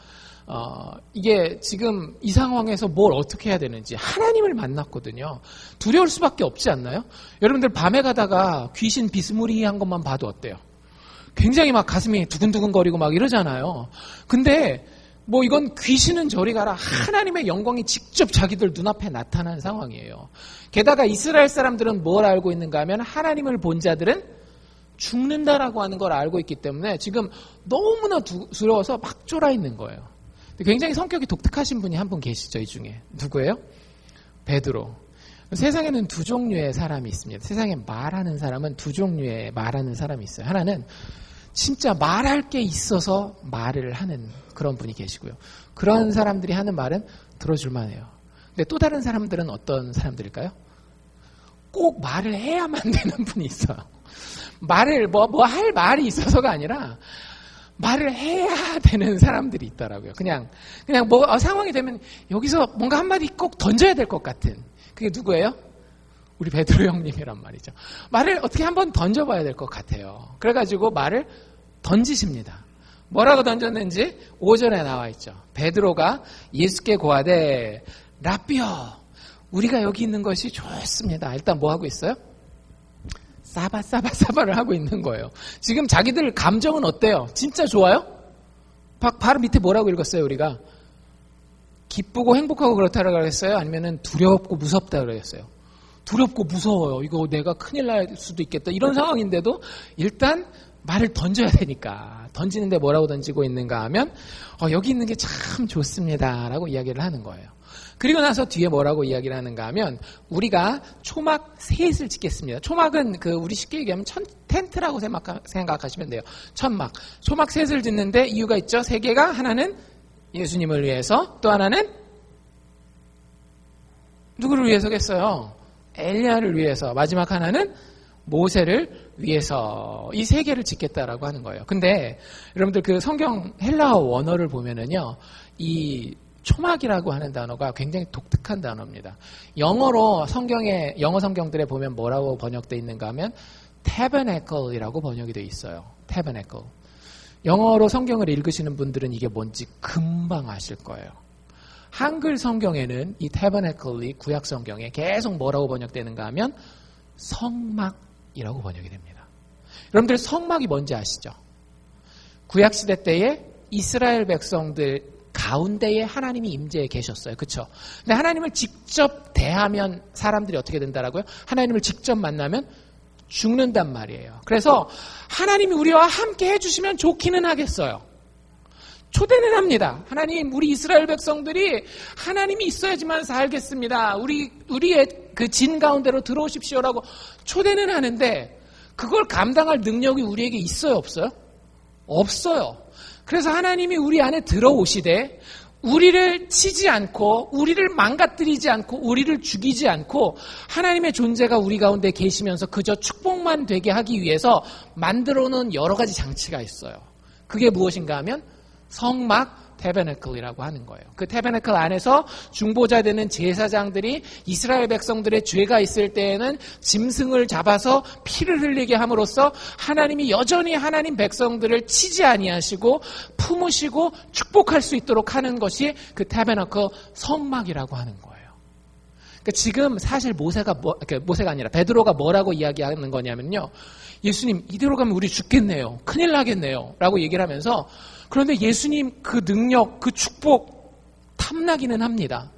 이게 지금 이 상황에서 뭘 어떻게 해야 되는지, 하나님을 만났거든요. 두려울 수밖에 없지 않나요? 여러분들 밤에 가다가 귀신 비스무리한 것만 봐도 어때요? 굉장히 막 가슴이 두근두근거리고 막 이러잖아요. 근데 뭐 이건 귀신은 저리 가라, 하나님의 영광이 직접 자기들 눈앞에 나타난 상황이에요. 게다가 이스라엘 사람들은 뭘 알고 있는가 하면 하나님을 본 자들은 죽는다라고 하는 걸 알고 있기 때문에 지금 너무나 두려워서 막 쫄아 있는 거예요. 굉장히 성격이 독특하신 분이 한 분 계시죠, 이 중에. 누구예요? 베드로. 세상에는 두 종류의 사람이 있습니다. 세상에 말하는 사람은 두 종류의 말하는 사람이 있어요. 하나는 진짜 말할 게 있어서 말을 하는 그런 분이 계시고요. 그런 사람들이 하는 말은 들어줄만 해요. 근데 또 다른 사람들은 어떤 사람들일까요? 꼭 말을 해야만 되는 분이 있어요. 말을 할 말이 있어서가 아니라 말을 해야 되는 사람들이 있더라고요. 그냥 뭐 상황이 되면 여기서 뭔가 한마디 꼭 던져야 될 것 같은. 그게 누구예요? 우리 베드로 형님이란 말이죠. 말을 어떻게 한번 던져봐야 될 것 같아요. 그래가지고 말을 던지십니다. 뭐라고 던졌는지 5절에 나와 있죠. 베드로가 예수께 고하되 라삐어, 우리가 여기 있는 것이 좋습니다. 일단 뭐 하고 있어요? 사바를 하고 있는 거예요. 지금 자기들 감정은 어때요? 진짜 좋아요? 바로 밑에 뭐라고 읽었어요, 우리가? 기쁘고 행복하고 그렇다고 그랬어요? 아니면은 두렵고 무섭다 그랬어요? 두렵고 무서워요. 이거 내가 큰일 날 수도 있겠다. 이런 상황인데도 일단 말을 던져야 되니까. 던지는데 뭐라고 던지고 있는가 하면 여기 있는 게 참 좋습니다 라고 이야기를 하는 거예요. 그리고 나서 뒤에 뭐라고 이야기를 하는가 하면 우리가 초막 셋을 짓겠습니다. 초막은 우리 쉽게 얘기하면 텐트라고 생각하시면 돼요. 천막. 초막 셋을 짓는데 이유가 있죠. 세 개가, 하나는 예수님을 위해서, 또 하나는 누구를 위해서겠어요? 엘리야를 위해서, 마지막 하나는 모세를 위해서, 이 세 개를 짓겠다라고 하는 거예요. 근데 여러분들 그 성경 헬라어 원어를 보면은요, 이 초막이라고 하는 단어가 굉장히 독특한 단어입니다. 영어 성경들에 보면 뭐라고 번역되어 있는가 하면 tabernacle이라고 번역이 되어 있어요. tabernacle. 영어로 성경을 읽으시는 분들은 이게 뭔지 금방 아실 거예요. 한글 성경에는 이 tabernacle이 구약 성경에 계속 뭐라고 번역되는가 하면 성막이라고 번역이 됩니다. 여러분들 성막이 뭔지 아시죠? 구약 시대 때에 이스라엘 백성들 가운데에 하나님이 임재해 계셨어요. 그렇죠? 근데 하나님을 직접 대하면 사람들이 어떻게 된다라고요? 하나님을 직접 만나면 죽는단 말이에요. 그래서 하나님이 우리와 함께 해주시면 좋기는 하겠어요. 초대는 합니다. 하나님, 우리 이스라엘 백성들이 하나님이 있어야지만 살겠습니다. 우리의 그 진 가운데로 들어오십시오라고 초대는 하는데 그걸 감당할 능력이 우리에게 있어요, 없어요? 없어요. 그래서 하나님이 우리 안에 들어오시되 우리를 치지 않고 우리를 망가뜨리지 않고 우리를 죽이지 않고 하나님의 존재가 우리 가운데 계시면서 그저 축복만 되게 하기 위해서 만들어 놓은 여러 가지 장치가 있어요. 그게 무엇인가 하면 성막 태베네클이라고 하는 거예요. 그 태베네클 안에서 중보자 되는 제사장들이 이스라엘 백성들의 죄가 있을 때에는 짐승을 잡아서 피를 흘리게 함으로써 하나님이 여전히 하나님 백성들을 치지 아니하시고 품으시고 축복할 수 있도록 하는 것이 그 태베네클 성막이라고 하는 거예요. 그러니까 지금 사실 모세가 아니라 베드로가 뭐라고 이야기하는 거냐면요. 예수님, 이대로 가면 우리 죽겠네요. 큰일 나겠네요. 라고 얘기를 하면서, 그런데 예수님 그 능력, 그 축복 탐나기는 합니다.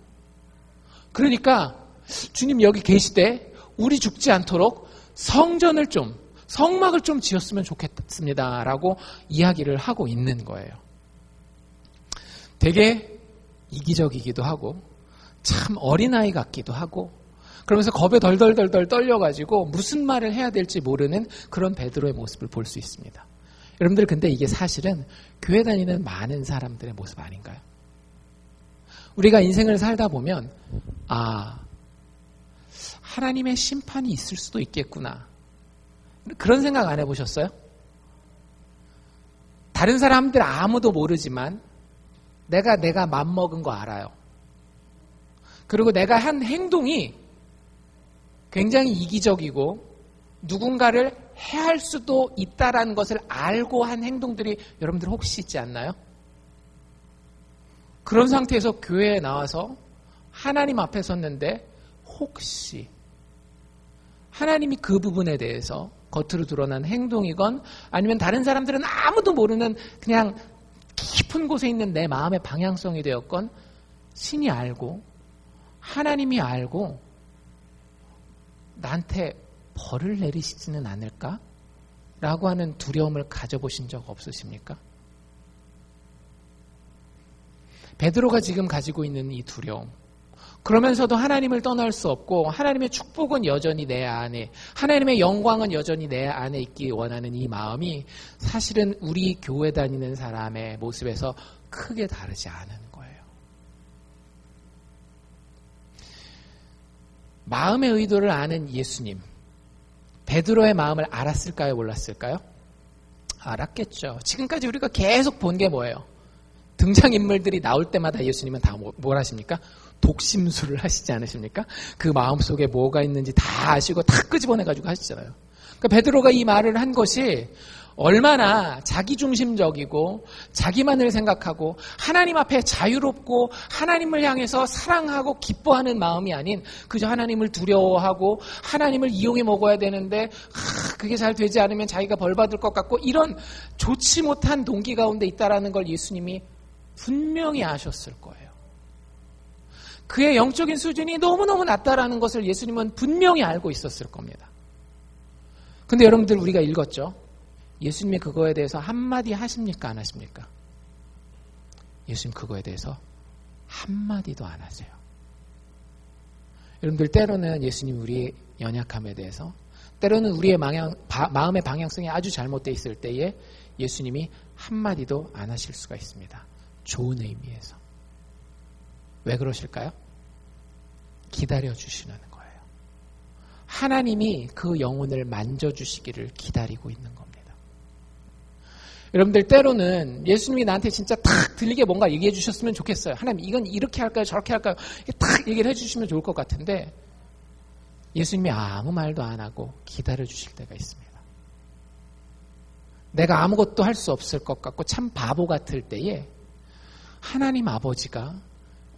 그러니까 주님 여기 계실 때 우리 죽지 않도록 성막을 좀 지었으면 좋겠습니다. 라고 이야기를 하고 있는 거예요. 되게 이기적이기도 하고 참 어린아이 같기도 하고 그러면서 겁에 덜덜덜 떨려가지고 무슨 말을 해야 될지 모르는 그런 베드로의 모습을 볼 수 있습니다. 여러분들 근데 이게 사실은 교회 다니는 많은 사람들의 모습 아닌가요? 우리가 인생을 살다 보면 하나님의 심판이 있을 수도 있겠구나. 그런 생각 안 해보셨어요? 다른 사람들 아무도 모르지만 내가 맘먹은 거 알아요. 그리고 내가 한 행동이 굉장히 이기적이고 누군가를 해할 수도 있다라는 것을 알고 한 행동들이 여러분들 혹시 있지 않나요? 그런 상태에서 교회에 나와서 하나님 앞에 섰는데 혹시 하나님이 그 부분에 대해서 겉으로 드러난 행동이건 아니면 다른 사람들은 아무도 모르는 그냥 깊은 곳에 있는 내 마음의 방향성이 되었건 신이 알고 하나님이 알고 나한테 벌을 내리시지는 않을까? 라고 하는 두려움을 가져보신 적 없으십니까? 베드로가 지금 가지고 있는 이 두려움, 그러면서도 하나님을 떠날 수 없고 하나님의 축복은 여전히 내 안에, 하나님의 영광은 여전히 내 안에 있기 원하는 이 마음이 사실은 우리 교회 다니는 사람의 모습에서 크게 다르지 않은 거예요. 마음의 의도를 아는 예수님, 베드로의 마음을 알았을까요? 몰랐을까요? 알았겠죠. 지금까지 우리가 계속 본 게 뭐예요? 등장인물들이 나올 때마다 예수님은 다 뭘 하십니까? 독심술을 하시지 않으십니까? 그 마음속에 뭐가 있는지 다 아시고 다 끄집어내가지고 하시잖아요. 그러니까 베드로가 이 말을 한 것이 얼마나 자기중심적이고 자기만을 생각하고 하나님 앞에 자유롭고 하나님을 향해서 사랑하고 기뻐하는 마음이 아닌 그저 하나님을 두려워하고 하나님을 이용해 먹어야 되는데 그게 잘 되지 않으면 자기가 벌 받을 것 같고 이런 좋지 못한 동기 가운데 있다라는 걸 예수님이 분명히 아셨을 거예요. 그의 영적인 수준이 너무너무 낮다라는 것을 예수님은 분명히 알고 있었을 겁니다. 근데 여러분들 우리가 읽었죠? 예수님이 그거에 대해서 한마디 하십니까? 안 하십니까? 예수님 그거에 대해서 한마디도 안 하세요. 여러분들 때로는 예수님 우리의 연약함에 대해서 때로는 우리의 마음의 방향성이 아주 잘못되어 있을 때에 예수님이 한마디도 안 하실 수가 있습니다. 좋은 의미에서. 왜 그러실까요? 기다려주시는 거예요. 하나님이 그 영혼을 만져주시기를 기다리고 있는 겁니다. 여러분들 때로는 예수님이 나한테 진짜 탁 들리게 뭔가 얘기해 주셨으면 좋겠어요. 하나님 이건 이렇게 할까요? 저렇게 할까요? 탁 얘기를 해주시면 좋을 것 같은데 예수님이 아무 말도 안 하고 기다려 주실 때가 있습니다. 내가 아무것도 할 수 없을 것 같고 참 바보 같을 때에 하나님 아버지가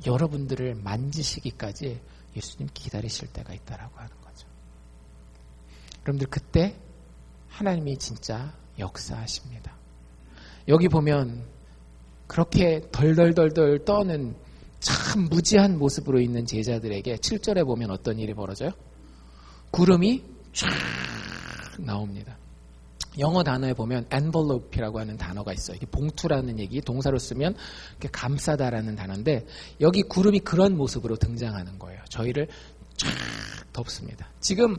여러분들을 만지시기까지 예수님 기다리실 때가 있다라고 하는 거죠. 여러분들 그때 하나님이 진짜 역사하십니다. 여기 보면 그렇게 덜덜덜덜 떠는 참 무지한 모습으로 있는 제자들에게 7절에 보면 어떤 일이 벌어져요? 구름이 쫙 나옵니다. 영어 단어에 보면 envelope이라고 하는 단어가 있어요. 이게 봉투라는 얘기, 동사로 쓰면 이렇게 감싸다라는 단어인데 여기 구름이 그런 모습으로 등장하는 거예요. 저희를 쫙 덮습니다. 지금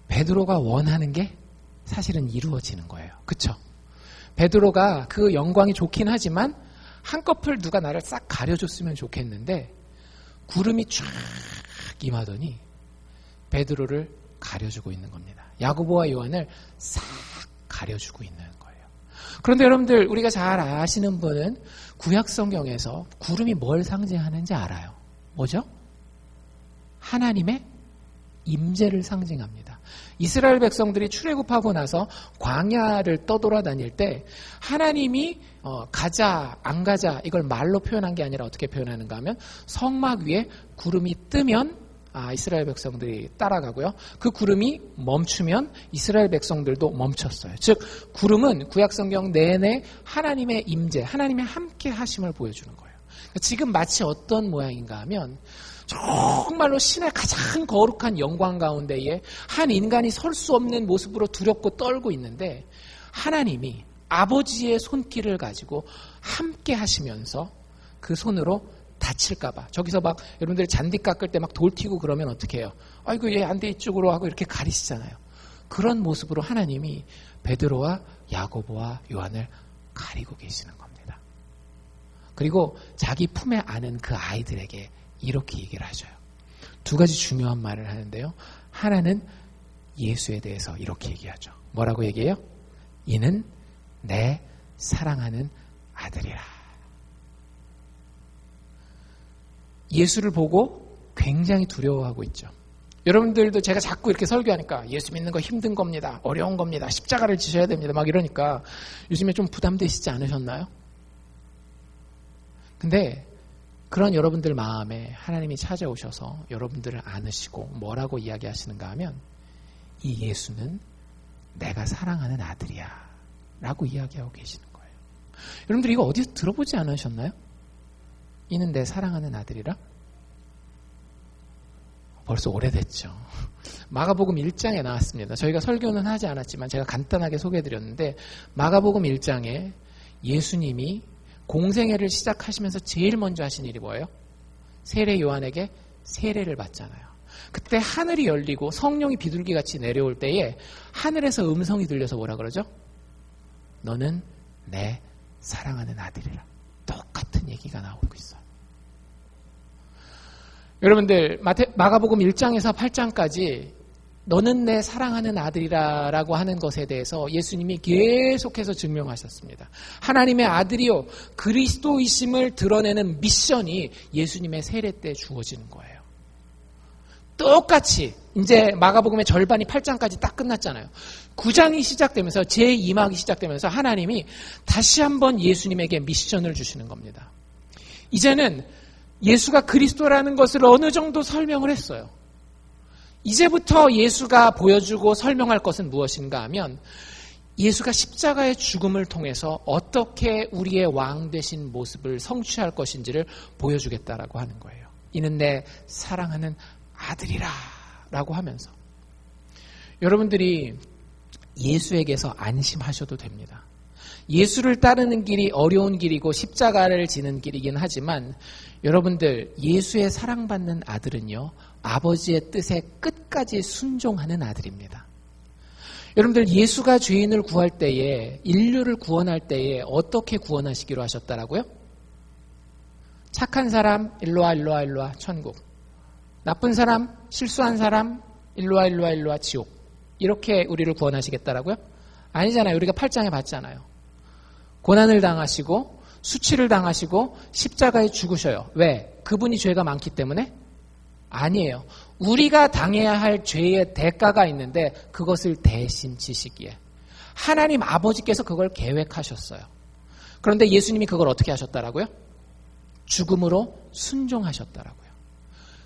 베드로가 원하는 게 사실은 이루어지는 거예요. 그렇죠? 베드로가 그 영광이 좋긴 하지만 한꺼풀 누가 나를 싹 가려줬으면 좋겠는데 구름이 쫙 임하더니 베드로를 가려주고 있는 겁니다. 야고보와 요한을 싹 가려주고 있는 거예요. 그런데 여러분들 우리가 잘 아시는 분은 구약 성경에서 구름이 뭘 상징하는지 알아요. 뭐죠? 하나님의 임재를 상징합니다. 이스라엘 백성들이 출애굽하고 나서 광야를 떠돌아다닐 때 하나님이 가자 안 가자 이걸 말로 표현한 게 아니라 어떻게 표현하는가 하면 성막 위에 구름이 뜨면 이스라엘 백성들이 따라가고요. 그 구름이 멈추면 이스라엘 백성들도 멈췄어요. 즉 구름은 구약성경 내내 하나님의 임재, 하나님의 함께 하심을 보여주는 거예요. 지금 마치 어떤 모양인가 하면 정말로 신의 가장 거룩한 영광 가운데에 한 인간이 설 수 없는 모습으로 두렵고 떨고 있는데 하나님이 아버지의 손길을 가지고 함께 하시면서 그 손으로 다칠까봐. 저기서 막 여러분들이 잔디 깎을 때 막 돌 튀고 그러면 어떻게 해요? 아이고 얘 안 돼 이쪽으로 하고 이렇게 가리시잖아요. 그런 모습으로 하나님이 베드로와 야고보와 요한을 가리고 계시는 겁니다. 그리고 자기 품에 안은 그 아이들에게 이렇게 얘기를 하셔요. 두 가지 중요한 말을 하는데요. 하나는 예수에 대해서 이렇게 얘기하죠. 뭐라고 얘기해요? 이는 내 사랑하는 아들이라. 예수를 보고 굉장히 두려워하고 있죠. 여러분들도 제가 자꾸 이렇게 설교하니까 예수 믿는 거 힘든 겁니다. 어려운 겁니다. 십자가를 지셔야 됩니다. 막 이러니까 요즘에 좀 부담되시지 않으셨나요? 근데 그런 여러분들 마음에 하나님이 찾아오셔서 여러분들을 안으시고 뭐라고 이야기하시는가 하면 이 예수는 내가 사랑하는 아들이야 라고 이야기하고 계시는 거예요. 여러분들 이거 어디서 들어보지 않으셨나요? 이는 내 사랑하는 아들이라? 벌써 오래됐죠. 마가복음 1장에 나왔습니다. 저희가 설교는 하지 않았지만 제가 간단하게 소개해드렸는데 마가복음 1장에 예수님이 공생애를 시작하시면서 제일 먼저 하신 일이 뭐예요? 세례 요한에게 세례를 받잖아요. 그때 하늘이 열리고 성령이 비둘기같이 내려올 때에 하늘에서 음성이 들려서 뭐라 그러죠? 너는 내 사랑하는 아들이라. 똑같은 얘기가 나오고 있어요. 여러분들 마가복음 1장에서 8장까지 너는 내 사랑하는 아들이라 라고 하는 것에 대해서 예수님이 계속해서 증명하셨습니다. 하나님의 아들이요 그리스도이심을 드러내는 미션이 예수님의 세례 때 주어지는 거예요. 똑같이 이제 마가복음의 절반이 8장까지 딱 끝났잖아요. 9장이 시작되면서 제2막이 시작되면서 하나님이 다시 한번 예수님에게 미션을 주시는 겁니다. 이제는 예수가 그리스도라는 것을 어느 정도 설명을 했어요. 이제부터 예수가 보여주고 설명할 것은 무엇인가 하면 예수가 십자가의 죽음을 통해서 어떻게 우리의 왕 되신 모습을 성취할 것인지를 보여주겠다라고 하는 거예요. 이는 내 사랑하는 아들이라 라고 하면서 여러분들이 예수에게서 안심하셔도 됩니다. 예수를 따르는 길이 어려운 길이고 십자가를 지는 길이긴 하지만 여러분들 예수의 사랑받는 아들은요 아버지의 뜻에 끝까지 순종하는 아들입니다. 여러분들 예수가 죄인을 구할 때에 인류를 구원할 때에 어떻게 구원하시기로 하셨다라고요? 착한 사람 일로와 천국, 나쁜 사람 실수한 사람 일로와 지옥, 이렇게 우리를 구원하시겠다라고요? 아니잖아요. 우리가 8장에 봤잖아요. 고난을 당하시고 수치를 당하시고 십자가에 죽으셔요. 왜? 그분이 죄가 많기 때문에? 아니에요. 우리가 당해야 할 죄의 대가가 있는데 그것을 대신 지시기에 하나님 아버지께서 그걸 계획하셨어요. 그런데 예수님이 그걸 어떻게 하셨다라고요? 죽음으로 순종하셨다라고요.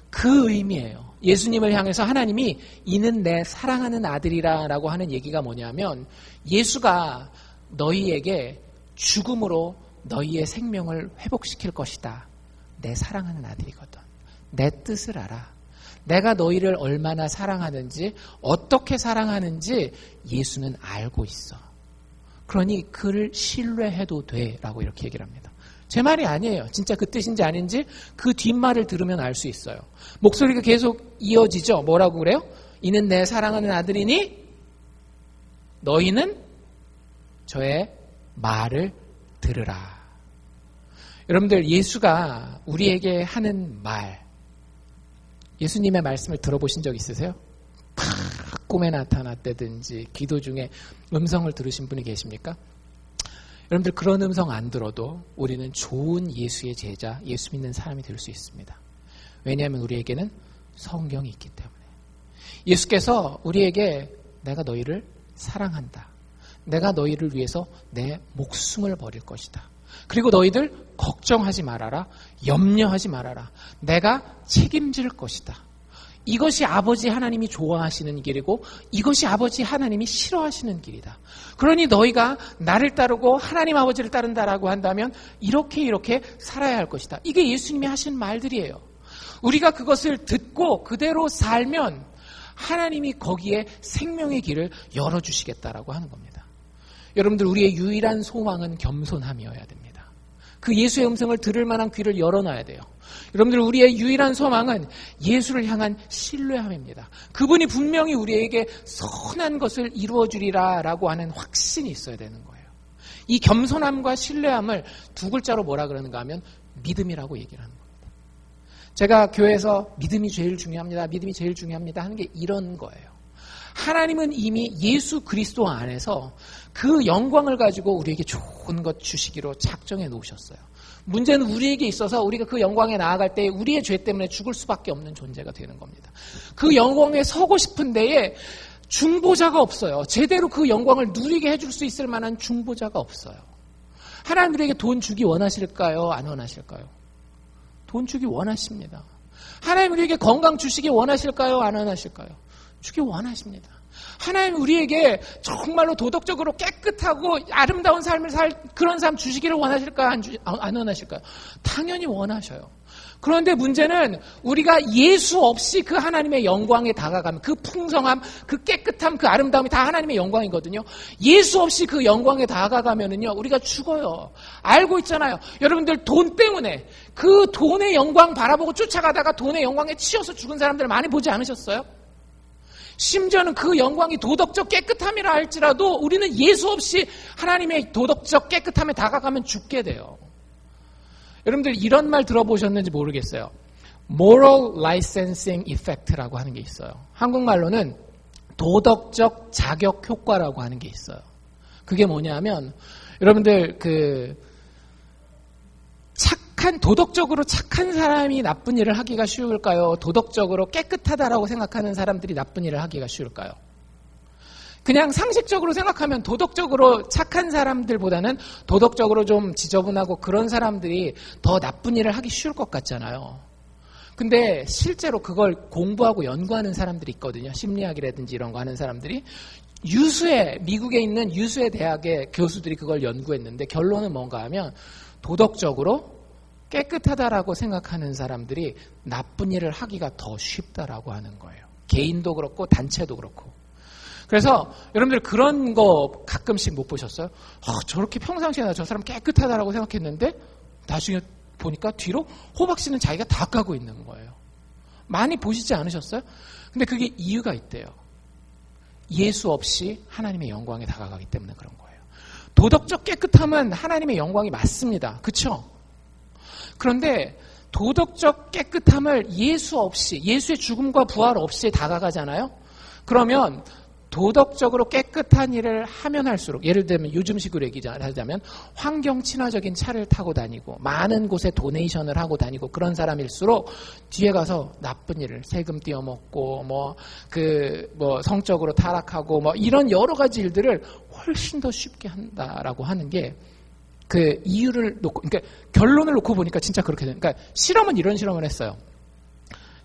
그 의미예요. 예수님을 향해서 하나님이 이는 내 사랑하는 아들이라 라고 하는 얘기가 뭐냐면 예수가 너희에게 죽음으로 너희의 생명을 회복시킬 것이다. 내 사랑하는 아들이거든. 내 뜻을 알아. 내가 너희를 얼마나 사랑하는지 어떻게 사랑하는지 예수는 알고 있어. 그러니 그를 신뢰해도 돼 라고 이렇게 얘기를 합니다. 제 말이 아니에요. 진짜 그 뜻인지 아닌지 그 뒷말을 들으면 알 수 있어요. 목소리가 계속 이어지죠. 뭐라고 그래요? 이는 내 사랑하는 아들이니 너희는 저의 말을 들으라. 여러분들 예수가 우리에게 하는 말, 예수님의 말씀을 들어보신 적 있으세요? 꿈에 나타났다든지 기도 중에 음성을 들으신 분이 계십니까? 여러분들 그런 음성 안 들어도 우리는 좋은 예수의 제자, 예수 믿는 사람이 될 수 있습니다. 왜냐하면 우리에게는 성경이 있기 때문에. 예수께서 우리에게 내가 너희를 사랑한다. 내가 너희를 위해서 내 목숨을 버릴 것이다. 그리고 너희들 걱정하지 말아라. 염려하지 말아라. 내가 책임질 것이다. 이것이 아버지 하나님이 좋아하시는 길이고 이것이 아버지 하나님이 싫어하시는 길이다. 그러니 너희가 나를 따르고 하나님 아버지를 따른다라고 한다면 이렇게 살아야 할 것이다. 이게 예수님이 하신 말들이에요. 우리가 그것을 듣고 그대로 살면 하나님이 거기에 생명의 길을 열어주시겠다라고 하는 겁니다. 여러분들, 우리의 유일한 소망은 겸손함이어야 됩니다. 그 예수의 음성을 들을 만한 귀를 열어놔야 돼요. 여러분들, 우리의 유일한 소망은 예수를 향한 신뢰함입니다. 그분이 분명히 우리에게 선한 것을 이루어주리라라고 하는 확신이 있어야 되는 거예요. 이 겸손함과 신뢰함을 두 글자로 뭐라 그러는가 하면 믿음이라고 얘기를 하는 겁니다. 제가 교회에서 믿음이 제일 중요합니다. 믿음이 제일 중요합니다 하는 게 이런 거예요. 하나님은 이미 예수 그리스도 안에서 그 영광을 가지고 우리에게 좋은 것 주시기로 작정해 놓으셨어요. 문제는 우리에게 있어서 우리가 그 영광에 나아갈 때 우리의 죄 때문에 죽을 수밖에 없는 존재가 되는 겁니다. 그 영광에 서고 싶은 데에 중보자가 없어요. 제대로 그 영광을 누리게 해줄 수 있을 만한 중보자가 없어요. 하나님 우리에게 돈 주기 원하실까요? 안 원하실까요? 돈 주기 원하십니다. 하나님 우리에게 건강 주시기 원하실까요? 안 원하실까요? 주기 원하십니다. 하나님 우리에게 정말로 도덕적으로 깨끗하고 아름다운 삶을 살 그런 삶 주시기를 원하실까요? 안 원하실까요? 당연히 원하셔요. 그런데 문제는 우리가 예수 없이 그 하나님의 영광에 다가가면 그 풍성함, 그 깨끗함, 그 아름다움이 다 하나님의 영광이거든요. 예수 없이 그 영광에 다가가면은요, 우리가 죽어요. 알고 있잖아요. 여러분들 돈 때문에 그 돈의 영광 바라보고 쫓아가다가 돈의 영광에 치여서 죽은 사람들 많이 보지 않으셨어요? 심지어는 그 영광이 도덕적 깨끗함이라 할지라도 우리는 예수 없이 하나님의 도덕적 깨끗함에 다가가면 죽게 돼요. 여러분들 이런 말 들어보셨는지 모르겠어요. Moral Licensing Effect라고 하는 게 있어요. 한국말로는 도덕적 자격 효과라고 하는 게 있어요. 그게 뭐냐면 여러분들 도덕적으로 착한 사람이 나쁜 일을 하기가 쉬울까요? 도덕적으로 깨끗하다라고 생각하는 사람들이 나쁜 일을 하기가 쉬울까요? 그냥 상식적으로 생각하면 도덕적으로 착한 사람들보다는 도덕적으로 좀 지저분하고 그런 사람들이 더 나쁜 일을 하기 쉬울 것 같잖아요. 근데 실제로 그걸 공부하고 연구하는 사람들이 있거든요. 심리학이라든지 이런 거 하는 사람들이. 미국에 있는 유수의 대학의 교수들이 그걸 연구했는데 결론은 뭔가 하면 도덕적으로 깨끗하다라고 생각하는 사람들이 나쁜 일을 하기가 더 쉽다라고 하는 거예요. 개인도 그렇고 단체도 그렇고. 그래서 여러분들 그런 거 가끔씩 못 보셨어요? 저렇게 평상시에 나 저 사람 깨끗하다라고 생각했는데 나중에 보니까 뒤로 호박씨는 자기가 다 까고 있는 거예요. 많이 보시지 않으셨어요? 근데 그게 이유가 있대요. 예수 없이 하나님의 영광에 다가가기 때문에 그런 거예요. 도덕적 깨끗함은 하나님의 영광이 맞습니다. 그렇죠? 그런데 도덕적 깨끗함을 예수 없이, 예수의 죽음과 부활 없이 다가가잖아요? 그러면 도덕적으로 깨끗한 일을 하면 할수록, 예를 들면 요즘식으로 얘기하자면 환경 친화적인 차를 타고 다니고 많은 곳에 도네이션을 하고 다니고 그런 사람일수록 뒤에 가서 나쁜 일을 세금 띄어먹고 성적으로 타락하고 이런 여러 가지 일들을 훨씬 더 쉽게 한다라고 하는 게 그 이유를 놓고, 그러니까 결론을 놓고 보니까 진짜 그렇게 되는. 그러니까 실험은 이런 실험을 했어요.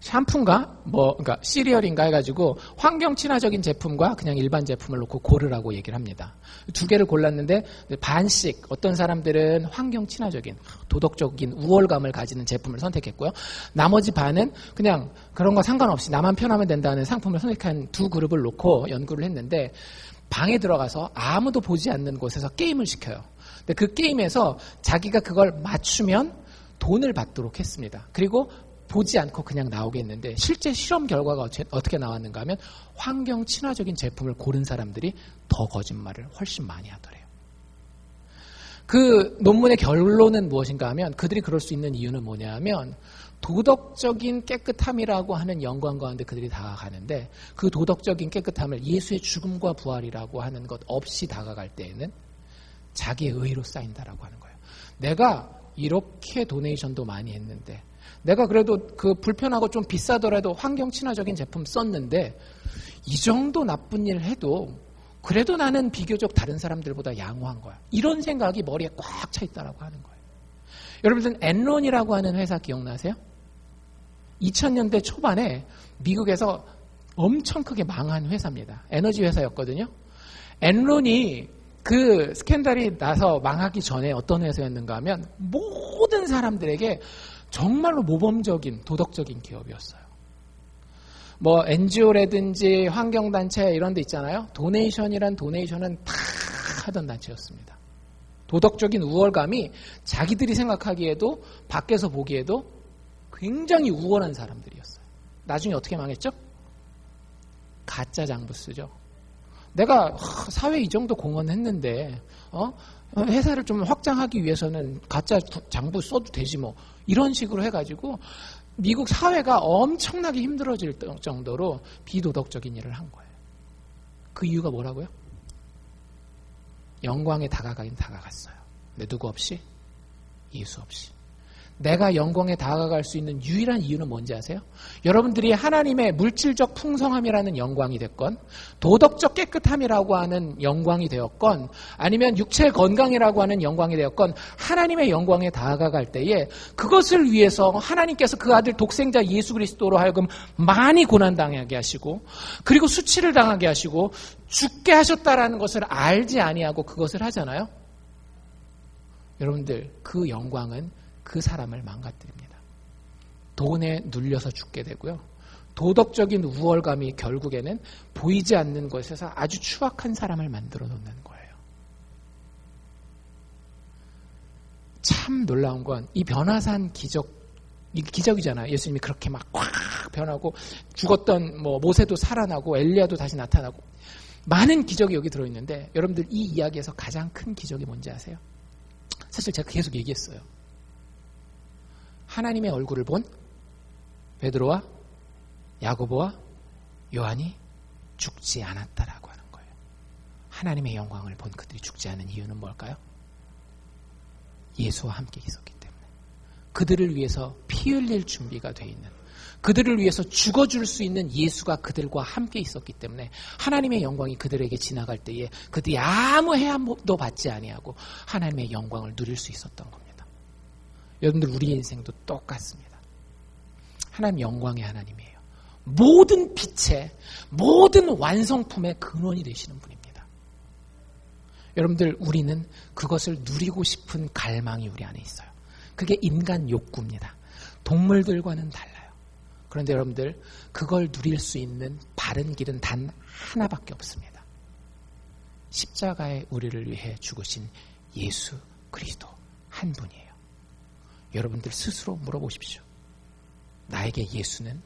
샴푸인가 그러니까 시리얼인가 해가지고 환경 친화적인 제품과 그냥 일반 제품을 놓고 고르라고 얘기를 합니다. 두 개를 골랐는데 반씩 어떤 사람들은 환경 친화적인 도덕적인 우월감을 가지는 제품을 선택했고요. 나머지 반은 그냥 그런 거 상관없이 나만 편하면 된다는 상품을 선택한 두 그룹을 놓고 연구를 했는데 방에 들어가서 아무도 보지 않는 곳에서 게임을 시켜요. 근데 그 게임에서 자기가 그걸 맞추면 돈을 받도록 했습니다. 그리고 보지 않고 그냥 나오게 했는데 실제 실험 결과가 어떻게 나왔는가 하면 환경 친화적인 제품을 고른 사람들이 더 거짓말을 훨씬 많이 하더래요. 그 논문의 결론은 무엇인가 하면 그들이 그럴 수 있는 이유는 뭐냐 하면 도덕적인 깨끗함이라고 하는 영광 가운데 그들이 다가가는데 그 도덕적인 깨끗함을 예수의 죽음과 부활이라고 하는 것 없이 다가갈 때에는 자기의 의로 쌓인다라고 하는 거예요. 내가 이렇게 도네이션도 많이 했는데 내가 그래도 그 불편하고 좀 비싸더라도 환경 친화적인 제품 썼는데 이 정도 나쁜 일 해도 그래도 나는 비교적 다른 사람들보다 양호한 거야. 이런 생각이 머리에 꽉 차 있다라고 하는 거예요. 여러분들 엔론이라고 하는 회사 기억나세요? 2000년대 초반에 미국에서 엄청 크게 망한 회사입니다. 에너지 회사였거든요. 엔론이 그 스캔들이 나서 망하기 전에 어떤 회사였는가 하면 모든 사람들에게 정말로 모범적인 도덕적인 기업이었어요. 뭐 NGO라든지 환경단체 이런 데 있잖아요. 도네이션은 다 하던 단체였습니다. 도덕적인 우월감이 자기들이 생각하기에도 밖에서 보기에도 굉장히 우월한 사람들이었어요. 나중에 어떻게 망했죠? 가짜 장부 쓰죠. 내가 사회에 이 정도 공헌했는데 회사를 좀 확장하기 위해서는 가짜 장부 써도 되지 뭐 이런 식으로 해가지고 미국 사회가 엄청나게 힘들어질 정도로 비도덕적인 일을 한 거예요. 그 이유가 뭐라고요? 영광에 다가가긴 다가갔어요. 근데 누구 없이? 예수 없이. 내가 영광에 다가갈 수 있는 유일한 이유는 뭔지 아세요? 여러분들이 하나님의 물질적 풍성함이라는 영광이 됐건 도덕적 깨끗함이라고 하는 영광이 되었건 아니면 육체 건강이라고 하는 영광이 되었건 하나님의 영광에 다가갈 때에 그것을 위해서 하나님께서 그 아들 독생자 예수 그리스도로 하여금 많이 고난당하게 하시고 그리고 수치를 당하게 하시고 죽게 하셨다라는 것을 알지 아니하고 그것을 하잖아요. 여러분들 그 영광은 그 사람을 망가뜨립니다. 돈에 눌려서 죽게 되고요. 도덕적인 우월감이 결국에는 보이지 않는 것에서 아주 추악한 사람을 만들어 놓는 거예요. 참 놀라운 건 이 변화산 기적, 이 기적이잖아요. 예수님이 그렇게 막 꽉 변하고 죽었던 뭐 모세도 살아나고 엘리야도 다시 나타나고 많은 기적이 여기 들어있는데 여러분들 이 이야기에서 가장 큰 기적이 뭔지 아세요? 사실 제가 계속 얘기했어요. 하나님의 얼굴을 본 베드로와 야고보와 요한이 죽지 않았다라고 하는 거예요. 하나님의 영광을 본 그들이 죽지 않은 이유는 뭘까요? 예수와 함께 있었기 때문에. 그들을 위해서 피 흘릴 준비가 돼 있는, 그들을 위해서 죽어줄 수 있는 예수가 그들과 함께 있었기 때문에 하나님의 영광이 그들에게 지나갈 때에 그들이 아무 해함도 받지 아니하고 하나님의 영광을 누릴 수 있었던 겁니다. 여러분들 우리의 인생도 똑같습니다. 하나님 영광의 하나님이에요. 모든 빛의 모든 완성품의 근원이 되시는 분입니다. 여러분들 우리는 그것을 누리고 싶은 갈망이 우리 안에 있어요. 그게 인간 욕구입니다. 동물들과는 달라요. 그런데 여러분들 그걸 누릴 수 있는 바른 길은 단 하나밖에 없습니다. 십자가에 우리를 위해 죽으신 예수 그리스도 한 분이에요. 여러분들 스스로 물어보십시오. 나에게 예수는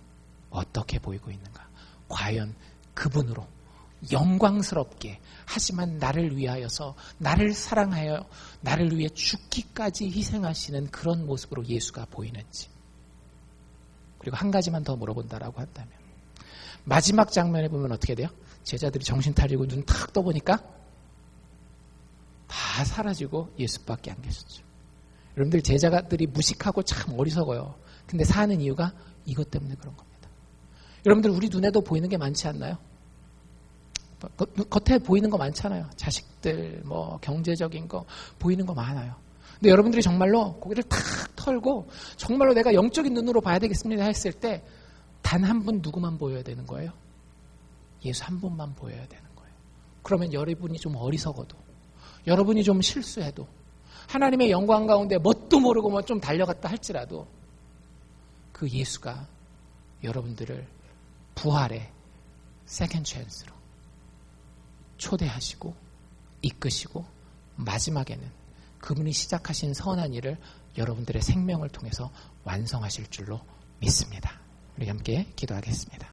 어떻게 보이고 있는가? 과연 그분으로 영광스럽게 하지만 나를 위하여서 나를 사랑하여 나를 위해 죽기까지 희생하시는 그런 모습으로 예수가 보이는지. 그리고 한 가지만 더 물어본다라고 한다면 마지막 장면에 보면 어떻게 돼요? 제자들이 정신 차리고 눈 탁 떠보니까 다 사라지고 예수밖에 안 계셨죠. 여러분들 제자들이 무식하고 참 어리석어요. 근데 사는 이유가 이것 때문에 그런 겁니다. 여러분들 우리 눈에도 보이는 게 많지 않나요? 겉에 보이는 거 많잖아요. 자식들, 뭐 경제적인 거 보이는 거 많아요. 근데 여러분들이 정말로 고개를 탁 털고 정말로 내가 영적인 눈으로 봐야 되겠습니다 했을 때 단 한 분 누구만 보여야 되는 거예요? 예수 한 분만 보여야 되는 거예요. 그러면 여러분이 좀 어리석어도 여러분이 좀 실수해도 하나님의 영광 가운데 뭣도 모르고 뭐 좀 달려갔다 할지라도 그 예수가 여러분들을 부활의 세컨드 찬스로 초대하시고 이끄시고 마지막에는 그분이 시작하신 선한 일을 여러분들의 생명을 통해서 완성하실 줄로 믿습니다. 우리 함께 기도하겠습니다.